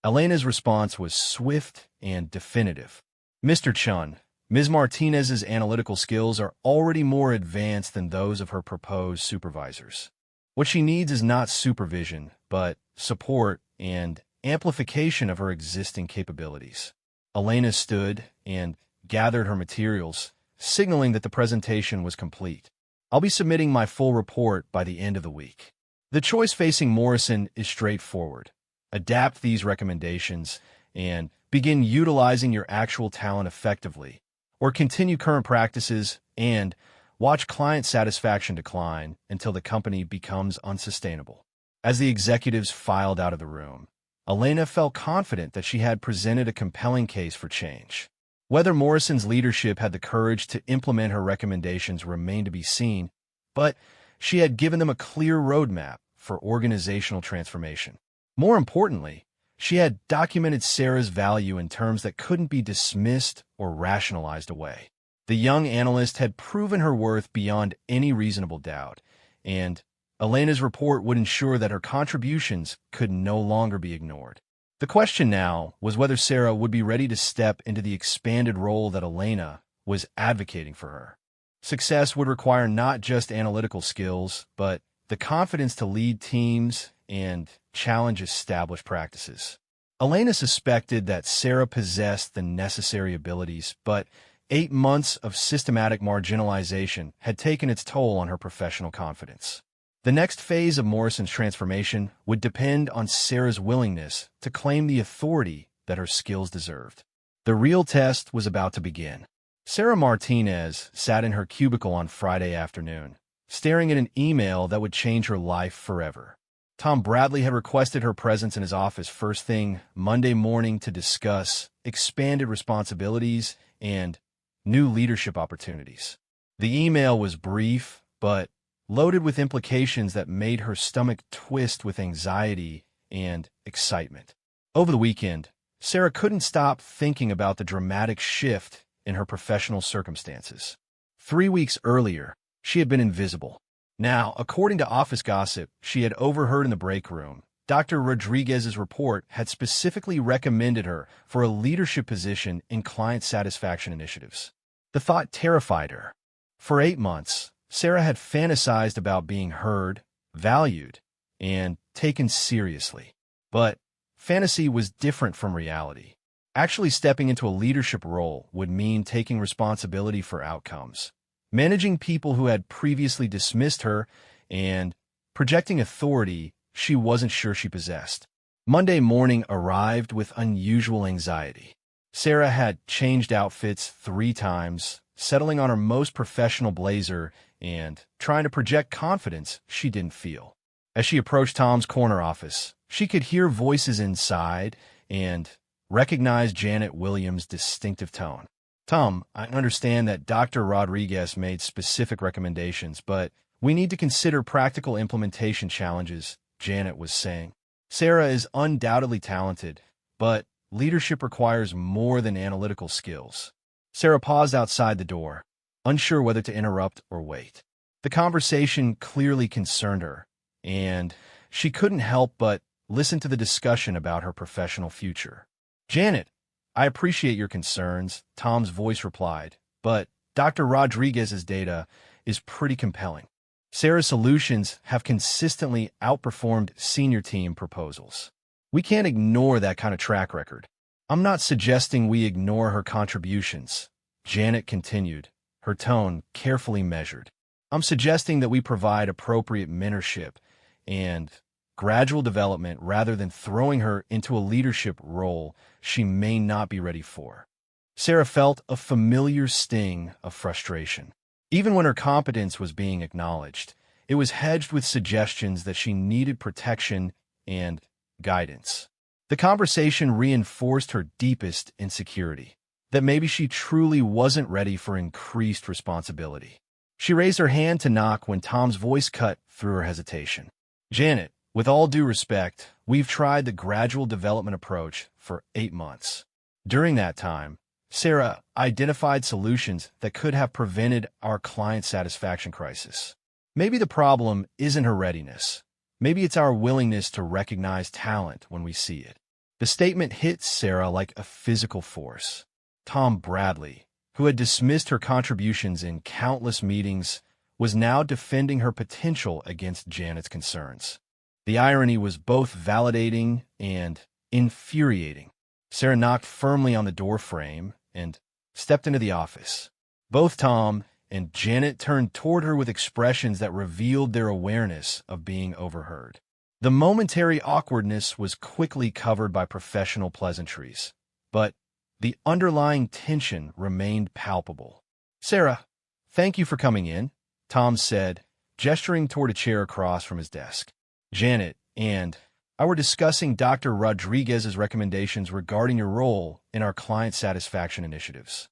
Elena's response was swift and definitive. Mr. Chun, Ms. Martinez's analytical skills are already more advanced than those of her proposed supervisors. What she needs is not supervision, but support and amplification of her existing capabilities. Elena stood and gathered her materials, signaling that the presentation was complete. I'll be submitting my full report by the end of the week. The choice facing Morrison is straightforward. Adapt these recommendations and begin utilizing your actual talent effectively, or continue current practices and watch client satisfaction decline until the company becomes unsustainable. As the executives filed out of the room, Elena felt confident that she had presented a compelling case for change. Whether Morrison's leadership had the courage to implement her recommendations remained to be seen, but she had given them a clear roadmap for organizational transformation. More importantly, she had documented Sarah's value in terms that couldn't be dismissed or rationalized away. The young analyst had proven her worth beyond any reasonable doubt, and Elena's report would ensure that her contributions could no longer be ignored. The question now was whether Sarah would be ready to step into the expanded role that Elena was advocating for her. Success would require not just analytical skills, but the confidence to lead teams and challenge established practices. Elena suspected that Sarah possessed the necessary abilities, but 8 months of systematic marginalization had taken its toll on her professional confidence. The next phase of Morrison's transformation would depend on Sarah's willingness to claim the authority that her skills deserved. The real test was about to begin. Sarah Martinez sat in her cubicle on Friday afternoon, staring at an email that would change her life forever. Tom Bradley had requested her presence in his office first thing Monday morning to discuss expanded responsibilities and new leadership opportunities. The email was brief, but loaded with implications that made her stomach twist with anxiety and excitement. Over the weekend, Sarah couldn't stop thinking about the dramatic shift in her professional circumstances. 3 weeks earlier, she had been invisible. Now, according to office gossip she had overheard in the break room, Dr. Rodriguez's report had specifically recommended her for a leadership position in client satisfaction initiatives. The thought terrified her. For 8 months, Sarah had fantasized about being heard, valued, and taken seriously. But fantasy was different from reality. Actually stepping into a leadership role would mean taking responsibility for outcomes, managing people who had previously dismissed her, and projecting authority she wasn't sure she possessed. Monday morning arrived with unusual anxiety. Sarah had changed outfits 3 times, settling on her most professional blazer and trying to project confidence she didn't feel. As she approached Tom's corner office, she could hear voices inside and recognize Janet Williams' distinctive tone. Tom, I understand that Dr. Rodriguez made specific recommendations, but we need to consider practical implementation challenges, Janet was saying. Sarah is undoubtedly talented, but leadership requires more than analytical skills. Sarah paused outside the door, unsure whether to interrupt or wait. The conversation clearly concerned her, and she couldn't help but listen to the discussion about her professional future. Janet, I appreciate your concerns, Tom's voice replied, but Dr. Rodriguez's data is pretty compelling. Sarah's solutions have consistently outperformed senior team proposals. We can't ignore that kind of track record. I'm not suggesting we ignore her contributions, Janet continued, her tone carefully measured. I'm suggesting that we provide appropriate mentorship and gradual development rather than throwing her into a leadership role she may not be ready for. Sarah felt a familiar sting of frustration. Even when her competence was being acknowledged, it was hedged with suggestions that she needed protection and guidance. The conversation reinforced her deepest insecurity, that maybe she truly wasn't ready for increased responsibility. She raised her hand to knock when Tom's voice cut through her hesitation. Janet, With all due respect, we've tried the gradual development approach for 8 months. During that time, Sarah identified solutions that could have prevented our client satisfaction crisis. Maybe the problem isn't her readiness. Maybe it's our willingness to recognize talent when we see it. The statement hit Sarah like a physical force. Tom Bradley, who had dismissed her contributions in countless meetings, was now defending her potential against Janet's concerns. The irony was both validating and infuriating. Sarah knocked firmly on the door frame and stepped into the office. Both Tom and Janet turned toward her with expressions that revealed their awareness of being overheard. The momentary awkwardness was quickly covered by professional pleasantries, but the underlying tension remained palpable. "Sarah, thank you for coming in," Tom said, gesturing toward a chair across from his desk. "Janet and I were discussing Dr. Rodriguez's recommendations regarding your role in our client satisfaction initiatives."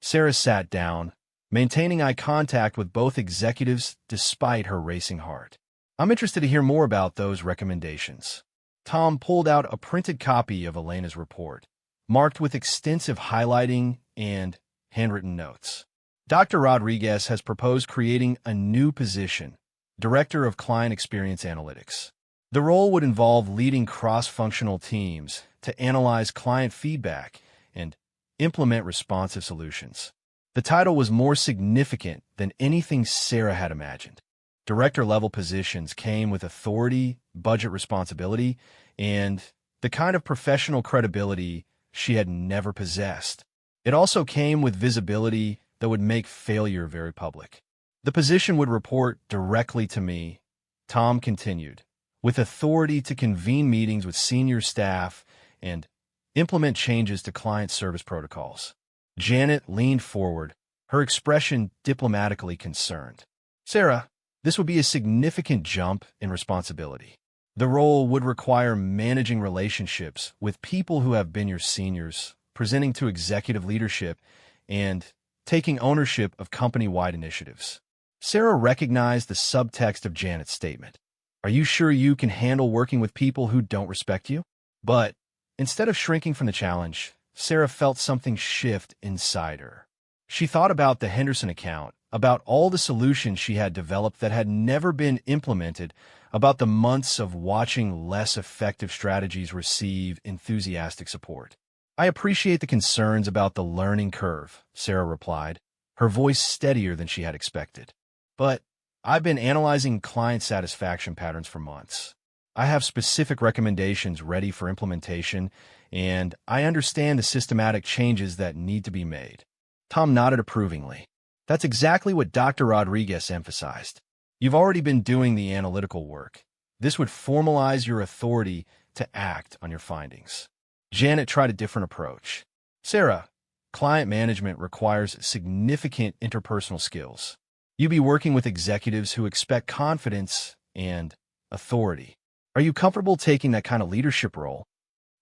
Sarah sat down, maintaining eye contact with both executives despite her racing heart. "I'm interested to hear more about those recommendations." Tom pulled out a printed copy of Elena's report, marked with extensive highlighting and handwritten notes. "Dr. Rodriguez has proposed creating a new position, Director of Client Experience Analytics. The role would involve leading cross-functional teams to analyze client feedback and implement responsive solutions." The title was more significant than anything Sarah had imagined. Director-level positions came with authority, budget responsibility, and the kind of professional credibility she had never possessed. It also came with visibility that would make failure very public. "The position would report directly to me," Tom continued, "with authority to convene meetings with senior staff and implement changes to client service protocols." Janet leaned forward, her expression diplomatically concerned. "Sarah, this would be a significant jump in responsibility. The role would require managing relationships with people who have been your seniors, presenting to executive leadership, and taking ownership of company-wide initiatives." Sarah recognized the subtext of Janet's statement. "Are you sure you can handle working with people who don't respect you?" But instead of shrinking from the challenge, Sarah felt something shift inside her. She thought about the Henderson account, about all the solutions she had developed that had never been implemented, about the months of watching less effective strategies receive enthusiastic support. "I appreciate the concerns about the learning curve," Sarah replied, her voice steadier than she had expected. "But I've been analyzing client satisfaction patterns for months. I have specific recommendations ready for implementation, and I understand the systematic changes that need to be made." Tom nodded approvingly. "That's exactly what Dr. Rodriguez emphasized. You've already been doing the analytical work. This would formalize your authority to act on your findings." Janet tried a different approach. "Sarah, client management requires significant interpersonal skills. You'd be working with executives who expect confidence and authority. Are you comfortable taking that kind of leadership role?"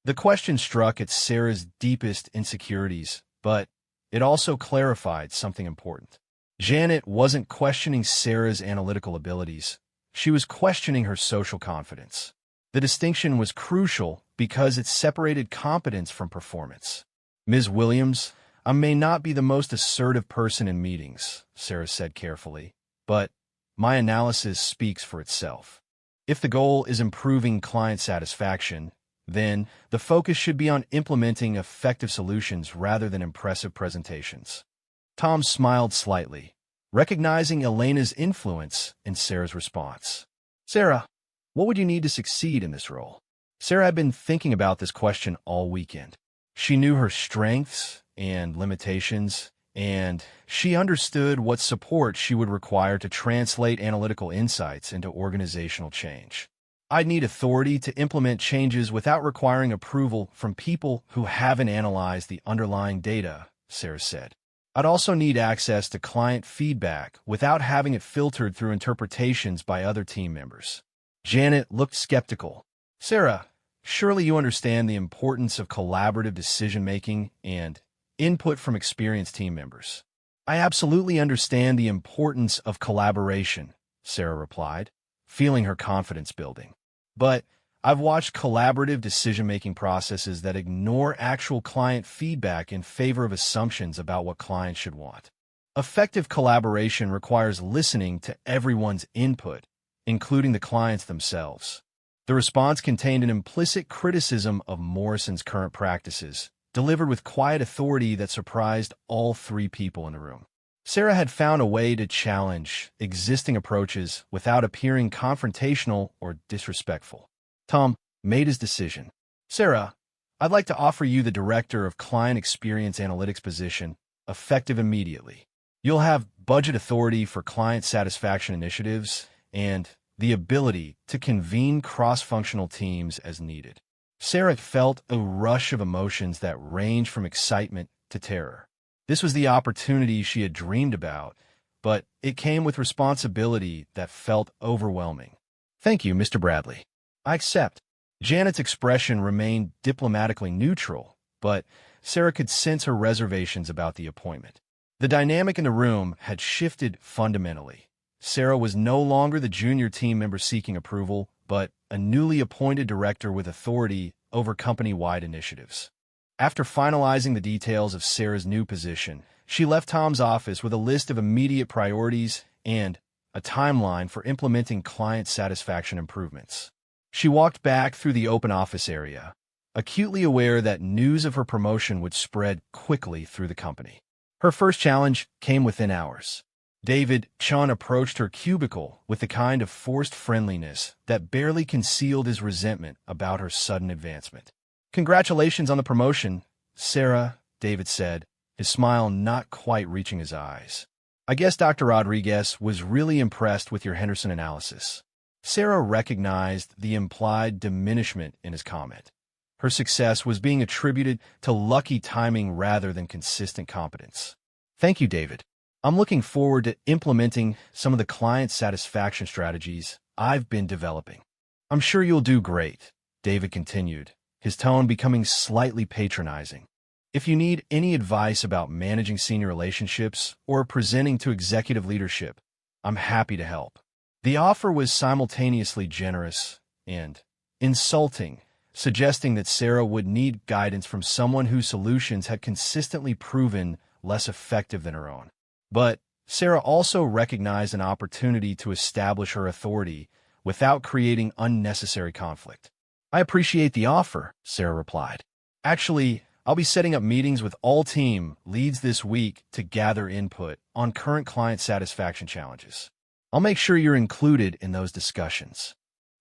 The question struck at Sarah's deepest insecurities, but it also clarified something important. Janet wasn't questioning Sarah's analytical abilities. She was questioning her social confidence. The distinction was crucial because it separated competence from performance. "Ms. Williams, I may not be the most assertive person in meetings," Sarah said carefully, "but my analysis speaks for itself. If the goal is improving client satisfaction, then the focus should be on implementing effective solutions rather than impressive presentations." Tom smiled slightly, recognizing Elena's influence in Sarah's response. "Sarah, what would you need to succeed in this role?" Sarah had been thinking about this question all weekend. She knew her strengths and limitations, and she understood what support she would require to translate analytical insights into organizational change. "I'd need authority to implement changes without requiring approval from people who haven't analyzed the underlying data," Sarah said. "I'd also need access to client feedback without having it filtered through interpretations by other team members." Janet looked skeptical. "Sarah, surely you understand the importance of collaborative decision-making and input from experienced team members." "I absolutely understand the importance of collaboration," Sarah replied, feeling her confidence building. But I've watched collaborative decision-making processes that ignore actual client feedback in favor of assumptions about what clients should want. Effective collaboration requires listening to everyone's input, including the clients themselves. The response contained an implicit criticism of Morrison's current practices, delivered with quiet authority that surprised all three people in the room. Sarah had found a way to challenge existing approaches without appearing confrontational or disrespectful. Tom made his decision. Sarah, I'd like to offer you the Director of Client Experience Analytics position, effective immediately. You'll have budget authority for client satisfaction initiatives and the ability to convene cross-functional teams as needed. Sarah felt a rush of emotions that ranged from excitement to terror. This was the opportunity she had dreamed about, but it came with responsibility that felt overwhelming. Thank you, Mr. Bradley. I accept. Janet's expression remained diplomatically neutral, but Sarah could sense her reservations about the appointment. The dynamic in the room had shifted fundamentally. Sarah was no longer the junior team member seeking approval, but a newly appointed director with authority over company-wide initiatives. After finalizing the details of Sarah's new position, she left Tom's office with a list of immediate priorities and a timeline for implementing client satisfaction improvements. She walked back through the open office area, acutely aware that news of her promotion would spread quickly through the company. Her first challenge came within hours. David Chun approached her cubicle with the kind of forced friendliness that barely concealed his resentment about her sudden advancement. Congratulations on the promotion, Sarah, David said, his smile not quite reaching his eyes. I guess Dr. Rodriguez was really impressed with your Henderson analysis. Sarah recognized the implied diminishment in his comment. Her success was being attributed to lucky timing rather than consistent competence. Thank you, David. I'm looking forward to implementing some of the client satisfaction strategies I've been developing. I'm sure you'll do great, David continued, his tone becoming slightly patronizing. If you need any advice about managing senior relationships or presenting to executive leadership, I'm happy to help. The offer was simultaneously generous and insulting, suggesting that Sarah would need guidance from someone whose solutions had consistently proven less effective than her own. But Sarah also recognized an opportunity to establish her authority without creating unnecessary conflict. I appreciate the offer, Sarah replied. Actually, I'll be setting up meetings with all team leads this week to gather input on current client satisfaction challenges. I'll make sure you're included in those discussions.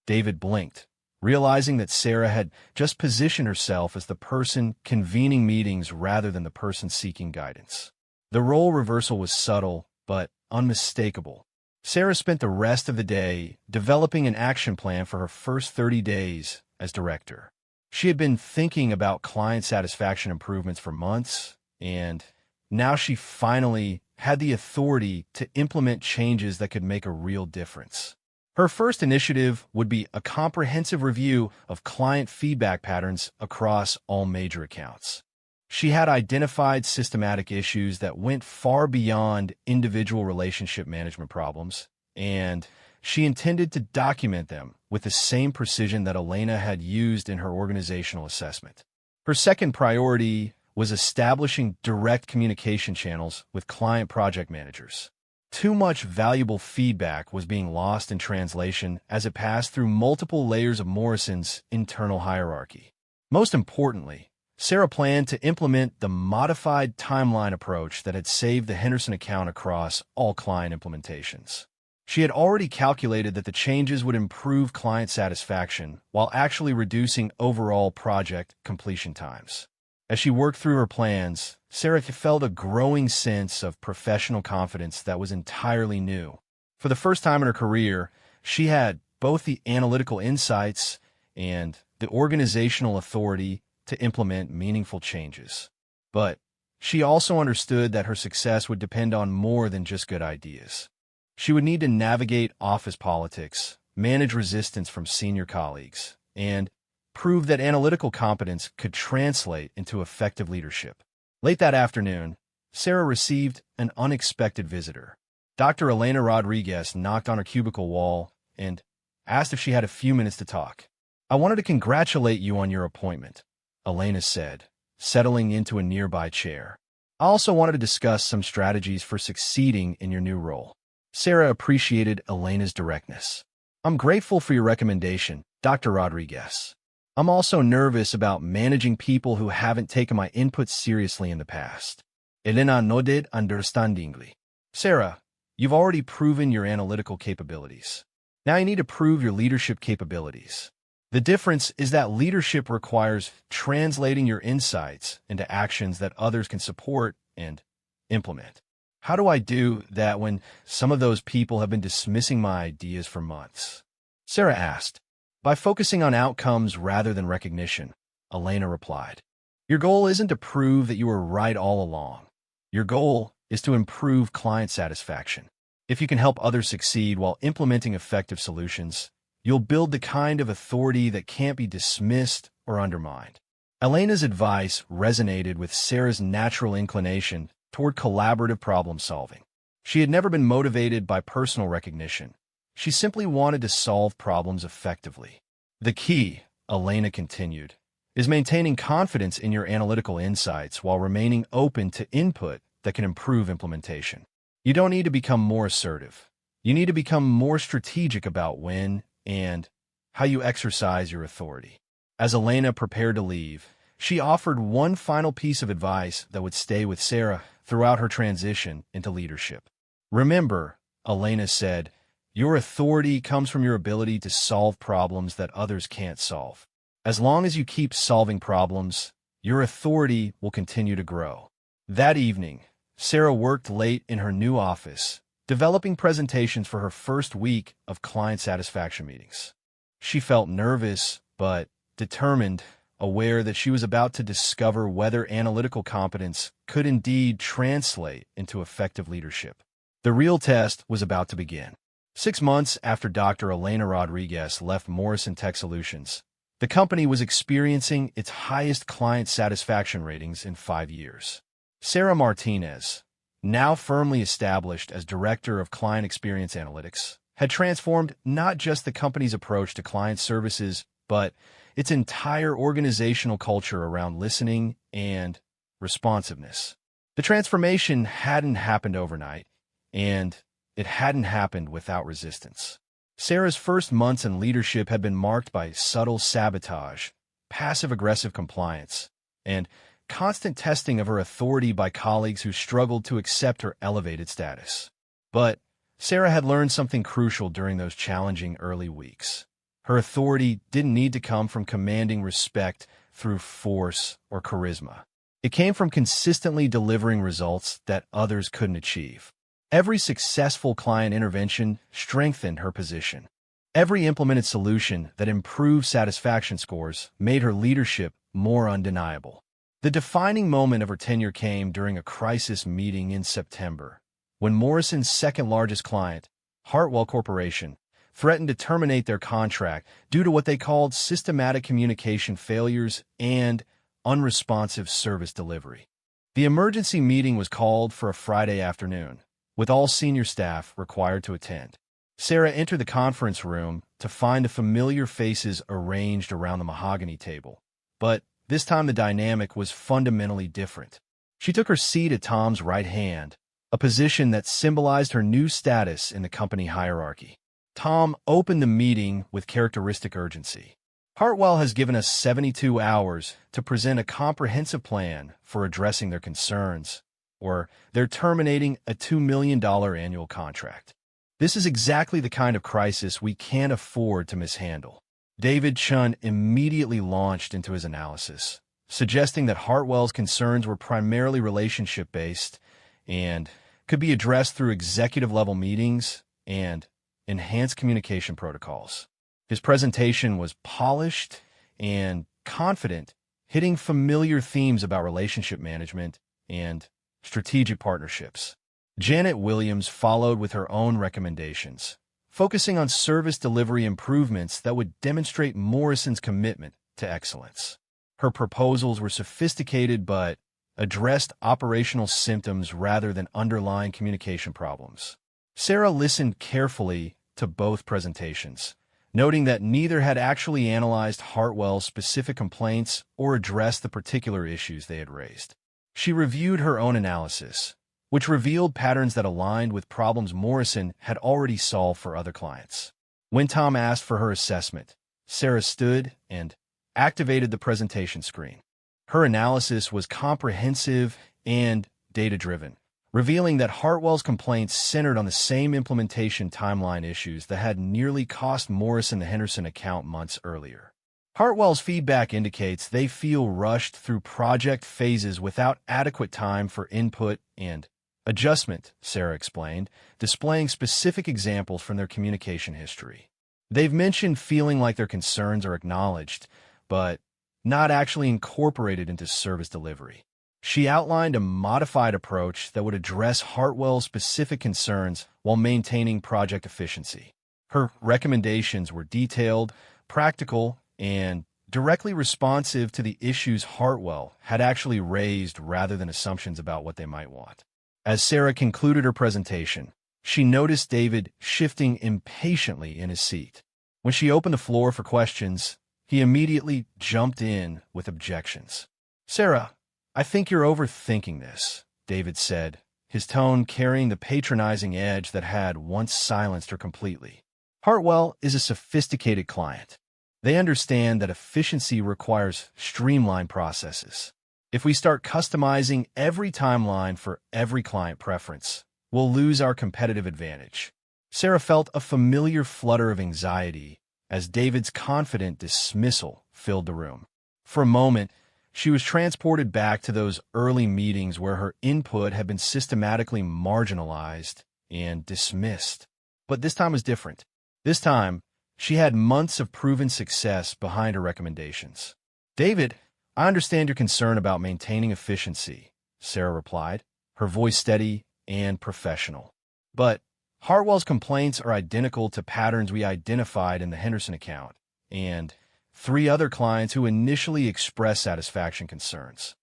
David blinked, realizing that Sarah had just positioned herself as the person convening meetings rather than the person seeking guidance. The role reversal was subtle, but unmistakable. Sarah spent the rest of the day developing an action plan for her first 30 days as director. She had been thinking about client satisfaction improvements for months, and now she finally had the authority to implement changes that could make a real difference. Her first initiative would be a comprehensive review of client feedback patterns across all major accounts. She had identified systematic issues that went far beyond individual relationship management problems, and she intended to document them with the same precision that Elena had used in her organizational assessment. Her second priority was establishing direct communication channels with client project managers. Too much valuable feedback was being lost in translation as it passed through multiple layers of Morrison's internal hierarchy. Most importantly, Sarah planned to implement the modified timeline approach that had saved the Henderson account across all client implementations. She had already calculated that the changes would improve client satisfaction while actually reducing overall project completion times. As she worked through her plans, Sarah felt a growing sense of professional confidence that was entirely new. For the first time in her career, she had both the analytical insights and the organizational authority to implement meaningful changes. But she also understood that her success would depend on more than just good ideas. She would need to navigate office politics, manage resistance from senior colleagues, and prove that analytical competence could translate into effective leadership. Late that afternoon, Sarah received an unexpected visitor. Dr. Elena Rodriguez knocked on her cubicle wall and asked if she had a few minutes to talk. "I wanted to congratulate you on your appointment," Elena said, settling into a nearby chair. "I also wanted to discuss some strategies for succeeding in your new role." Sarah appreciated Elena's directness. "I'm grateful for your recommendation, Dr. Rodriguez. I'm also nervous about managing people who haven't taken my input seriously in the past." Elena nodded understandingly. "Sarah, you've already proven your analytical capabilities. Now you need to prove your leadership capabilities. The difference is that leadership requires translating your insights into actions that others can support and implement. How do I do that when some of those people have been dismissing my ideas for months?" Sarah asked. "By focusing on outcomes rather than recognition," Elena replied. "Your goal isn't to prove that you were right all along. Your goal is to improve client satisfaction. If you can help others succeed while implementing effective solutions, you'll build the kind of authority that can't be dismissed or undermined." Elena's advice resonated with Sarah's natural inclination toward collaborative problem solving. She had never been motivated by personal recognition. She simply wanted to solve problems effectively. "The key," Elena continued, "is maintaining confidence in your analytical insights while remaining open to input that can improve implementation. You don't need to become more assertive. You need to become more strategic about when and how you exercise your authority." As Elena prepared to leave, she offered one final piece of advice that would stay with Sarah throughout her transition into leadership. "Remember," Elena said, "your authority comes from your ability to solve problems that others can't solve. As long as you keep solving problems, your authority will continue to grow." That evening, Sarah worked late in her new office, developing presentations for her first week of client satisfaction meetings. She felt nervous, but determined, aware that she was about to discover whether analytical competence could indeed translate into effective leadership. The real test was about to begin. 6 months after Dr. Elena Rodriguez left Morrison Tech Solutions, the company was experiencing its highest client satisfaction ratings in 5 years. Sarah Martinez, now firmly established as Director of Client Experience Analytics, had transformed not just the company's approach to client services, but its entire organizational culture around listening and responsiveness. The transformation hadn't happened overnight, and it hadn't happened without resistance. Sarah's first months in leadership had been marked by subtle sabotage, passive-aggressive compliance, and constant testing of her authority by colleagues who struggled to accept her elevated status. But Sarah had learned something crucial during those challenging early weeks. Her authority didn't need to come from commanding respect through force or charisma. It came from consistently delivering results that others couldn't achieve. Every successful client intervention strengthened her position. Every implemented solution that improved satisfaction scores made her leadership more undeniable. The defining moment of her tenure came during a crisis meeting in September, when Morrison's second-largest client, Hartwell Corporation, threatened to terminate their contract due to what they called systematic communication failures and unresponsive service delivery. The emergency meeting was called for a Friday afternoon, with all senior staff required to attend. Sarah entered the conference room to find the familiar faces arranged around the mahogany table. But this time the dynamic was fundamentally different. She took her seat at Tom's right hand, a position that symbolized her new status in the company hierarchy. Tom opened the meeting with characteristic urgency. "Hartwell has given us 72 hours to present a comprehensive plan for addressing their concerns, or they're terminating a $2 million annual contract. This is exactly the kind of crisis we can't afford to mishandle." David Chun immediately launched into his analysis, suggesting that Hartwell's concerns were primarily relationship-based and could be addressed through executive-level meetings and enhanced communication protocols. His presentation was polished and confident, hitting familiar themes about relationship management and strategic partnerships. Janet Williams followed with her own recommendations, focusing on service delivery improvements that would demonstrate Morrison's commitment to excellence. Her proposals were sophisticated but addressed operational symptoms rather than underlying communication problems. Sarah listened carefully to both presentations, noting that neither had actually analyzed Hartwell's specific complaints or addressed the particular issues they had raised. She reviewed her own analysis, which revealed patterns that aligned with problems Morrison had already solved for other clients. When Tom asked for her assessment, Sarah stood and activated the presentation screen. Her analysis was comprehensive and data-driven, revealing that Hartwell's complaints centered on the same implementation timeline issues that had nearly cost Morrison the Henderson account months earlier. Hartwell's feedback indicates they feel rushed through project phases without adequate time for input and adjustment, Sarah explained, displaying specific examples from their communication history. They've mentioned feeling like their concerns are acknowledged, but not actually incorporated into service delivery. She outlined a modified approach that would address Hartwell's specific concerns while maintaining project efficiency. Her recommendations were detailed, practical, and directly responsive to the issues Hartwell had actually raised rather than assumptions about what they might want. As Sarah concluded her presentation, she noticed David shifting impatiently in his seat. When she opened the floor for questions, he immediately jumped in with objections. "Sarah, I think you're overthinking this," David said, his tone carrying the patronizing edge that had once silenced her completely. "Hartwell is a sophisticated client. They understand that efficiency requires streamlined processes. If we start customizing every timeline for every client preference, we'll lose our competitive advantage." Sarah felt a familiar flutter of anxiety as David's confident dismissal filled the room. For a moment, she was transported back to those early meetings where her input had been systematically marginalized and dismissed. But this time was different. This time, she had months of proven success behind her recommendations. "David, I understand your concern about maintaining efficiency," Sarah replied, her voice steady and professional. "But Hartwell's complaints are identical to patterns we identified in the Henderson account, and 3 other clients who initially expressed satisfaction concerns."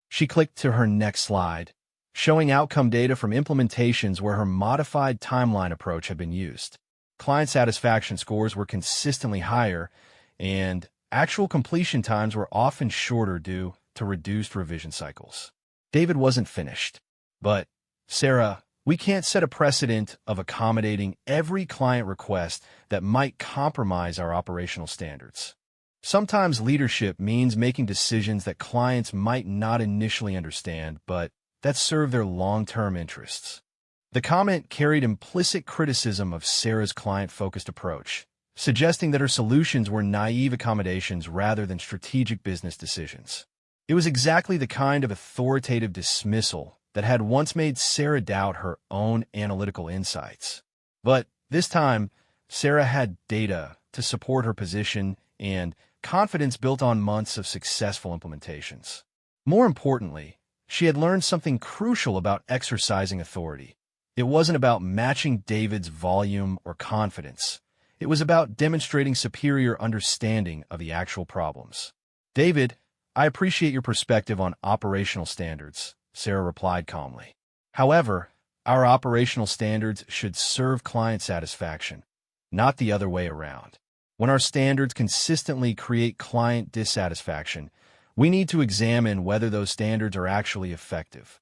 She clicked to her next slide, showing outcome data from implementations where her modified timeline approach had been used. Client satisfaction scores were consistently higher, and actual completion times were often shorter due to reduced revision cycles. David wasn't finished. "But, Sarah, we can't set a precedent of accommodating every client request that might compromise our operational standards. Sometimes leadership means making decisions that clients might not initially understand, but that serve their long-term interests." The comment carried implicit criticism of Sarah's client-focused approach, suggesting that her solutions were naive accommodations rather than strategic business decisions. It was exactly the kind of authoritative dismissal that had once made Sarah doubt her own analytical insights. But this time, Sarah had data to support her position and confidence built on months of successful implementations. More importantly, she had learned something crucial about exercising authority. It wasn't about matching David's volume or confidence. It was about demonstrating superior understanding of the actual problems. "David, I appreciate your perspective on operational standards," Sarah replied calmly. "However, our operational standards should serve client satisfaction, not the other way around. When our standards consistently create client dissatisfaction, we need to examine whether those standards are actually effective."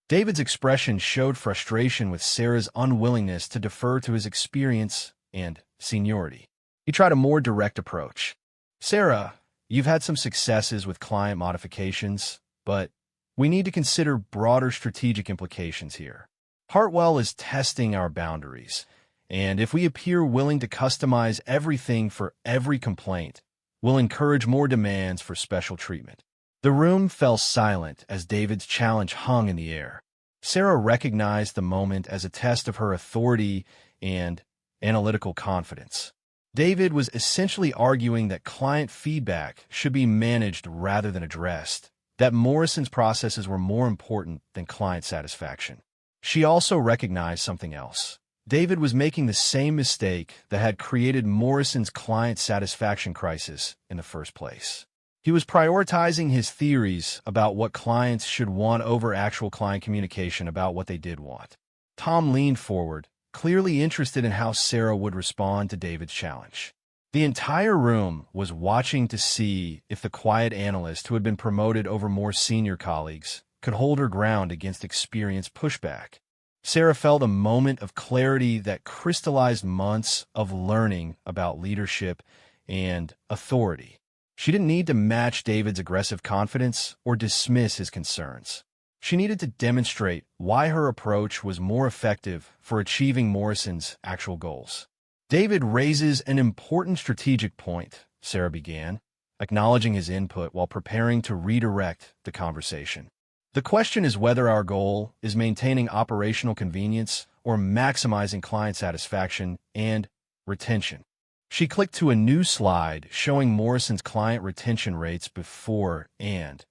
David's expression showed frustration with Sarah's unwillingness to defer to his experience and seniority. He tried a more direct approach. "Sarah, you've had some successes with client modifications, but we need to consider broader strategic implications here. Hartwell is testing our boundaries, and if we appear willing to customize everything for every complaint, we'll encourage more demands for special treatment." The room fell silent as David's challenge hung in the air. Sarah recognized the moment as a test of her authority and analytical confidence. David was essentially arguing that client feedback should be managed rather than addressed, that Morrison's processes were more important than client satisfaction. She also recognized something else. David was making the same mistake that had created Morrison's client satisfaction crisis in the first place. He was prioritizing his theories about what clients should want over actual client communication about what they did want. Tom leaned forward, clearly interested in how Sarah would respond to David's challenge. The entire room was watching to see if the quiet analyst who had been promoted over more senior colleagues could hold her ground against experienced pushback. Sarah felt a moment of clarity that crystallized months of learning about leadership and authority. She didn't need to match David's aggressive confidence or dismiss his concerns. She needed to demonstrate why her approach was more effective for achieving Morrison's actual goals. David raises an important strategic point, Sarah began, acknowledging his input while preparing to redirect the conversation. The question is whether our goal is maintaining operational convenience or maximizing client satisfaction and retention. She clicked to a new slide showing Morrison's client retention rates before and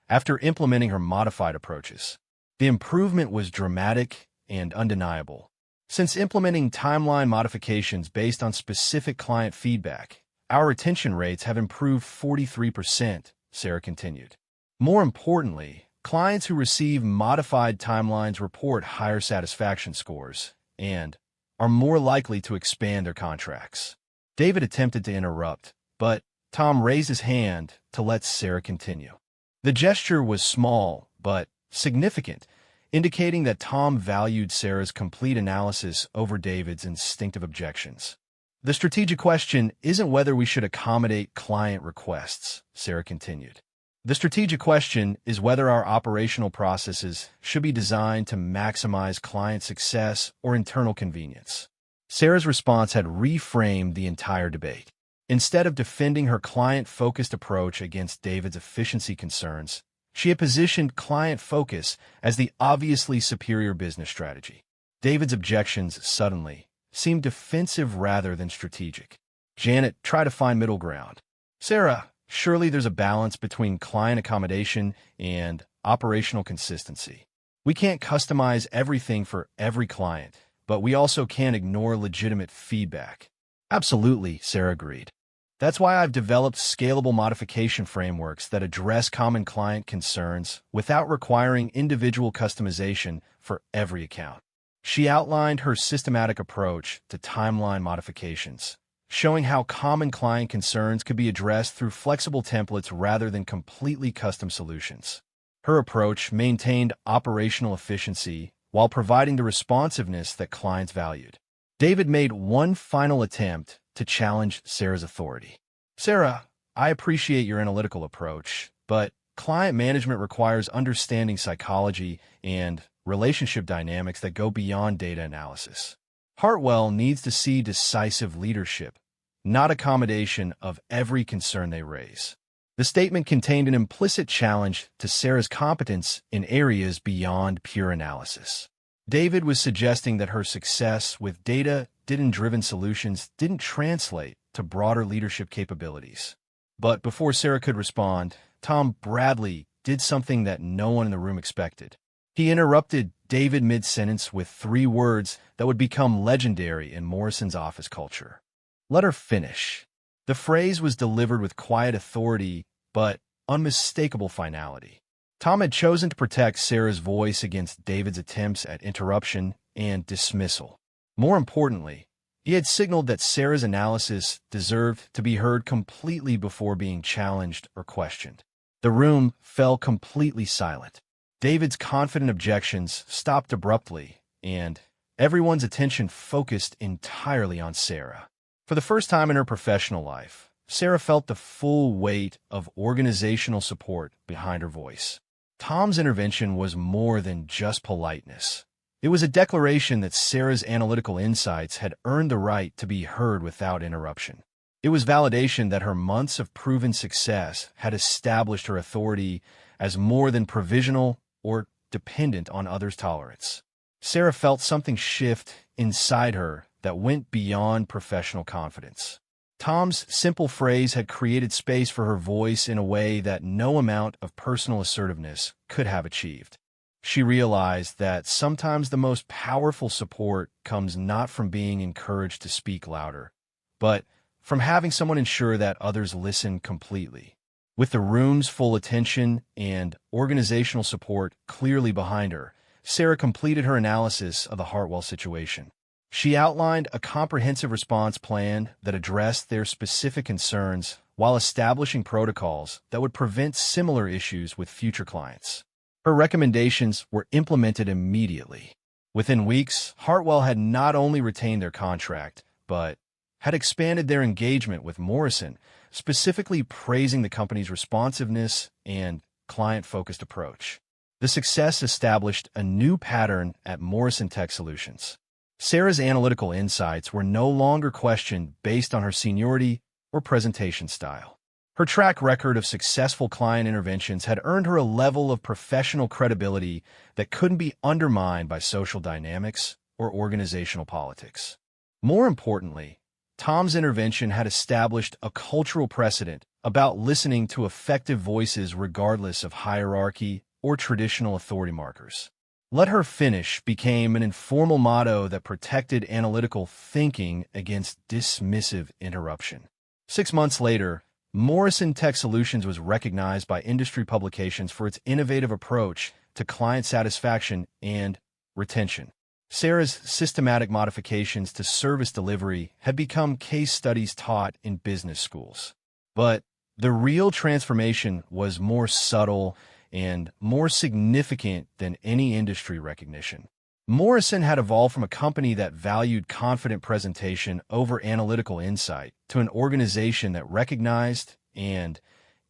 after implementing her modified approaches. The improvement was dramatic and undeniable. Since implementing timeline modifications based on specific client feedback, our retention rates have improved 43%, Sarah continued. More importantly, clients who receive modified timelines report higher satisfaction scores and are more likely to expand their contracts. David attempted to interrupt, but Tom raised his hand to let Sarah continue. The gesture was small, but significant, indicating that Tom valued Sarah's complete analysis over David's instinctive objections. The strategic question isn't whether we should accommodate client requests, Sarah continued. The strategic question is whether our operational processes should be designed to maximize client success or internal convenience. Sarah's response had reframed the entire debate. Instead of defending her client-focused approach against David's efficiency concerns, she had positioned client focus as the obviously superior business strategy. David's objections suddenly seemed defensive rather than strategic. Janet tried to find middle ground. Sarah, surely there's a balance between client accommodation and operational consistency. We can't customize everything for every client, but we also can't ignore legitimate feedback. Absolutely, Sarah agreed. That's why I've developed scalable modification frameworks that address common client concerns without requiring individual customization for every account. She outlined her systematic approach to timeline modifications, showing how common client concerns could be addressed through flexible templates rather than completely custom solutions. Her approach maintained operational efficiency while providing the responsiveness that clients valued. David made one final attempt to challenge Sarah's authority. Sarah, I appreciate your analytical approach, but client management requires understanding psychology and relationship dynamics that go beyond data analysis. Hartwell needs to see decisive leadership, not accommodation of every concern they raise. The statement contained an implicit challenge to Sarah's competence in areas beyond pure analysis. David was suggesting that her success with data-driven solutions didn't translate to broader leadership capabilities. But before Sarah could respond, Tom Bradley did something that no one in the room expected. He interrupted David mid-sentence with 3 words that would become legendary in Morrison's office culture. Let her finish. The phrase was delivered with quiet authority, but unmistakable finality. Tom had chosen to protect Sarah's voice against David's attempts at interruption and dismissal. More importantly, he had signaled that Sarah's analysis deserved to be heard completely before being challenged or questioned. The room fell completely silent. David's confident objections stopped abruptly, and everyone's attention focused entirely on Sarah. For the first time in her professional life, Sarah felt the full weight of organizational support behind her voice. Tom's intervention was more than just politeness. It was a declaration that Sarah's analytical insights had earned the right to be heard without interruption. It was validation that her months of proven success had established her authority as more than provisional or dependent on others' tolerance. Sarah felt something shift inside her that went beyond professional confidence. Tom's simple phrase had created space for her voice in a way that no amount of personal assertiveness could have achieved. She realized that sometimes the most powerful support comes not from being encouraged to speak louder, but from having someone ensure that others listen completely. With the room's full attention and organizational support clearly behind her, Sarah completed her analysis of the Hartwell situation. She outlined a comprehensive response plan that addressed their specific concerns while establishing protocols that would prevent similar issues with future clients. Her recommendations were implemented immediately. Within weeks, Hartwell had not only retained their contract, but had expanded their engagement with Morrison, specifically praising the company's responsiveness and client-focused approach. The success established a new pattern at Morrison Tech Solutions. Sarah's analytical insights were no longer questioned based on her seniority or presentation style. Her track record of successful client interventions had earned her a level of professional credibility that couldn't be undermined by social dynamics or organizational politics. More importantly, Tom's intervention had established a cultural precedent about listening to effective voices regardless of hierarchy or traditional authority markers. Let her finish became an informal motto that protected analytical thinking against dismissive interruption. 6 months later, Morrison Tech Solutions was recognized by industry publications for its innovative approach to client satisfaction and retention. Sarah's systematic modifications to service delivery had become case studies taught in business schools. But the real transformation was more subtle and more significant than any industry recognition. Morrison had evolved from a company that valued confident presentation over analytical insight to an organization that recognized and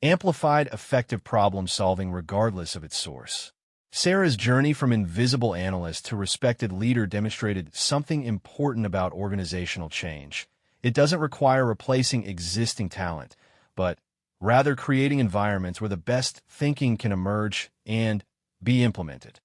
amplified effective problem-solving regardless of its source. Sarah's journey from invisible analyst to respected leader demonstrated something important about organizational change. It doesn't require replacing existing talent, but rather creating environments where the best thinking can emerge and be implemented.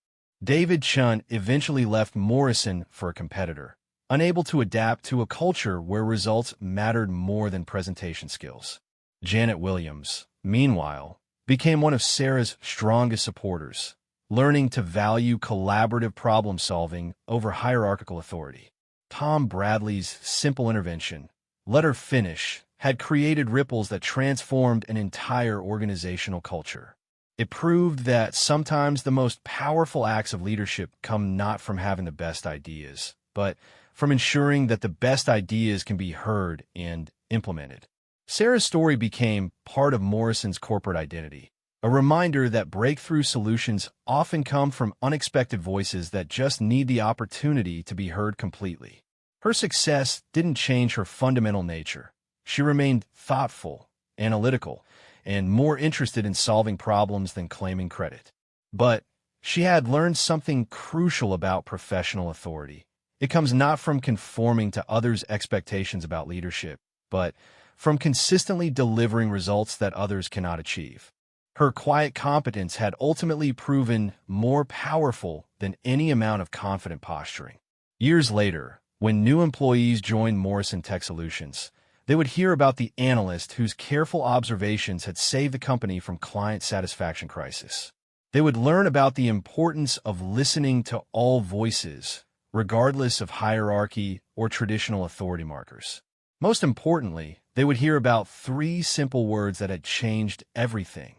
David Chun eventually left Morrison for a competitor, unable to adapt to a culture where results mattered more than presentation skills. Janet Williams, meanwhile, became one of Sarah's strongest supporters, learning to value collaborative problem-solving over hierarchical authority. Tom Bradley's simple intervention, "Let her finish," had created ripples that transformed an entire organizational culture. It proved that sometimes the most powerful acts of leadership come not from having the best ideas, but from ensuring that the best ideas can be heard and implemented. Sarah's story became part of Morrison's corporate identity, a reminder that breakthrough solutions often come from unexpected voices that just need the opportunity to be heard completely. Her success didn't change her fundamental nature. She remained thoughtful, analytical, and more interested in solving problems than claiming credit. But she had learned something crucial about professional authority. It comes not from conforming to others' expectations about leadership, but from consistently delivering results that others cannot achieve. Her quiet competence had ultimately proven more powerful than any amount of confident posturing. Years later, when new employees joined Morrison Tech Solutions, they would hear about the analyst whose careful observations had saved the company from client satisfaction crisis. They would learn about the importance of listening to all voices, regardless of hierarchy or traditional authority markers. Most importantly, they would hear about 3 simple words that had changed everything.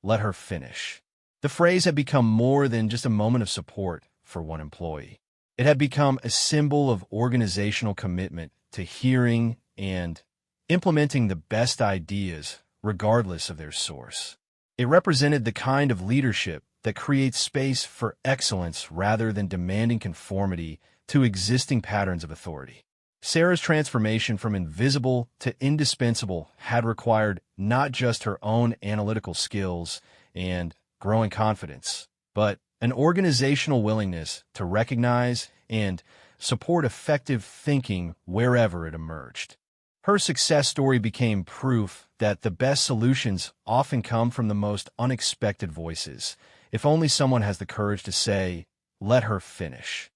Let her finish. The phrase had become more than just a moment of support for one employee. It had become a symbol of organizational commitment to hearing and implementing the best ideas, regardless of their source. It represented the kind of leadership that creates space for excellence rather than demanding conformity to existing patterns of authority. Sarah's transformation from invisible to indispensable had required not just her own analytical skills and growing confidence, but an organizational willingness to recognize and support effective thinking wherever it emerged. Her success story became proof that the best solutions often come from the most unexpected voices, if only someone has the courage to say, "Let her finish."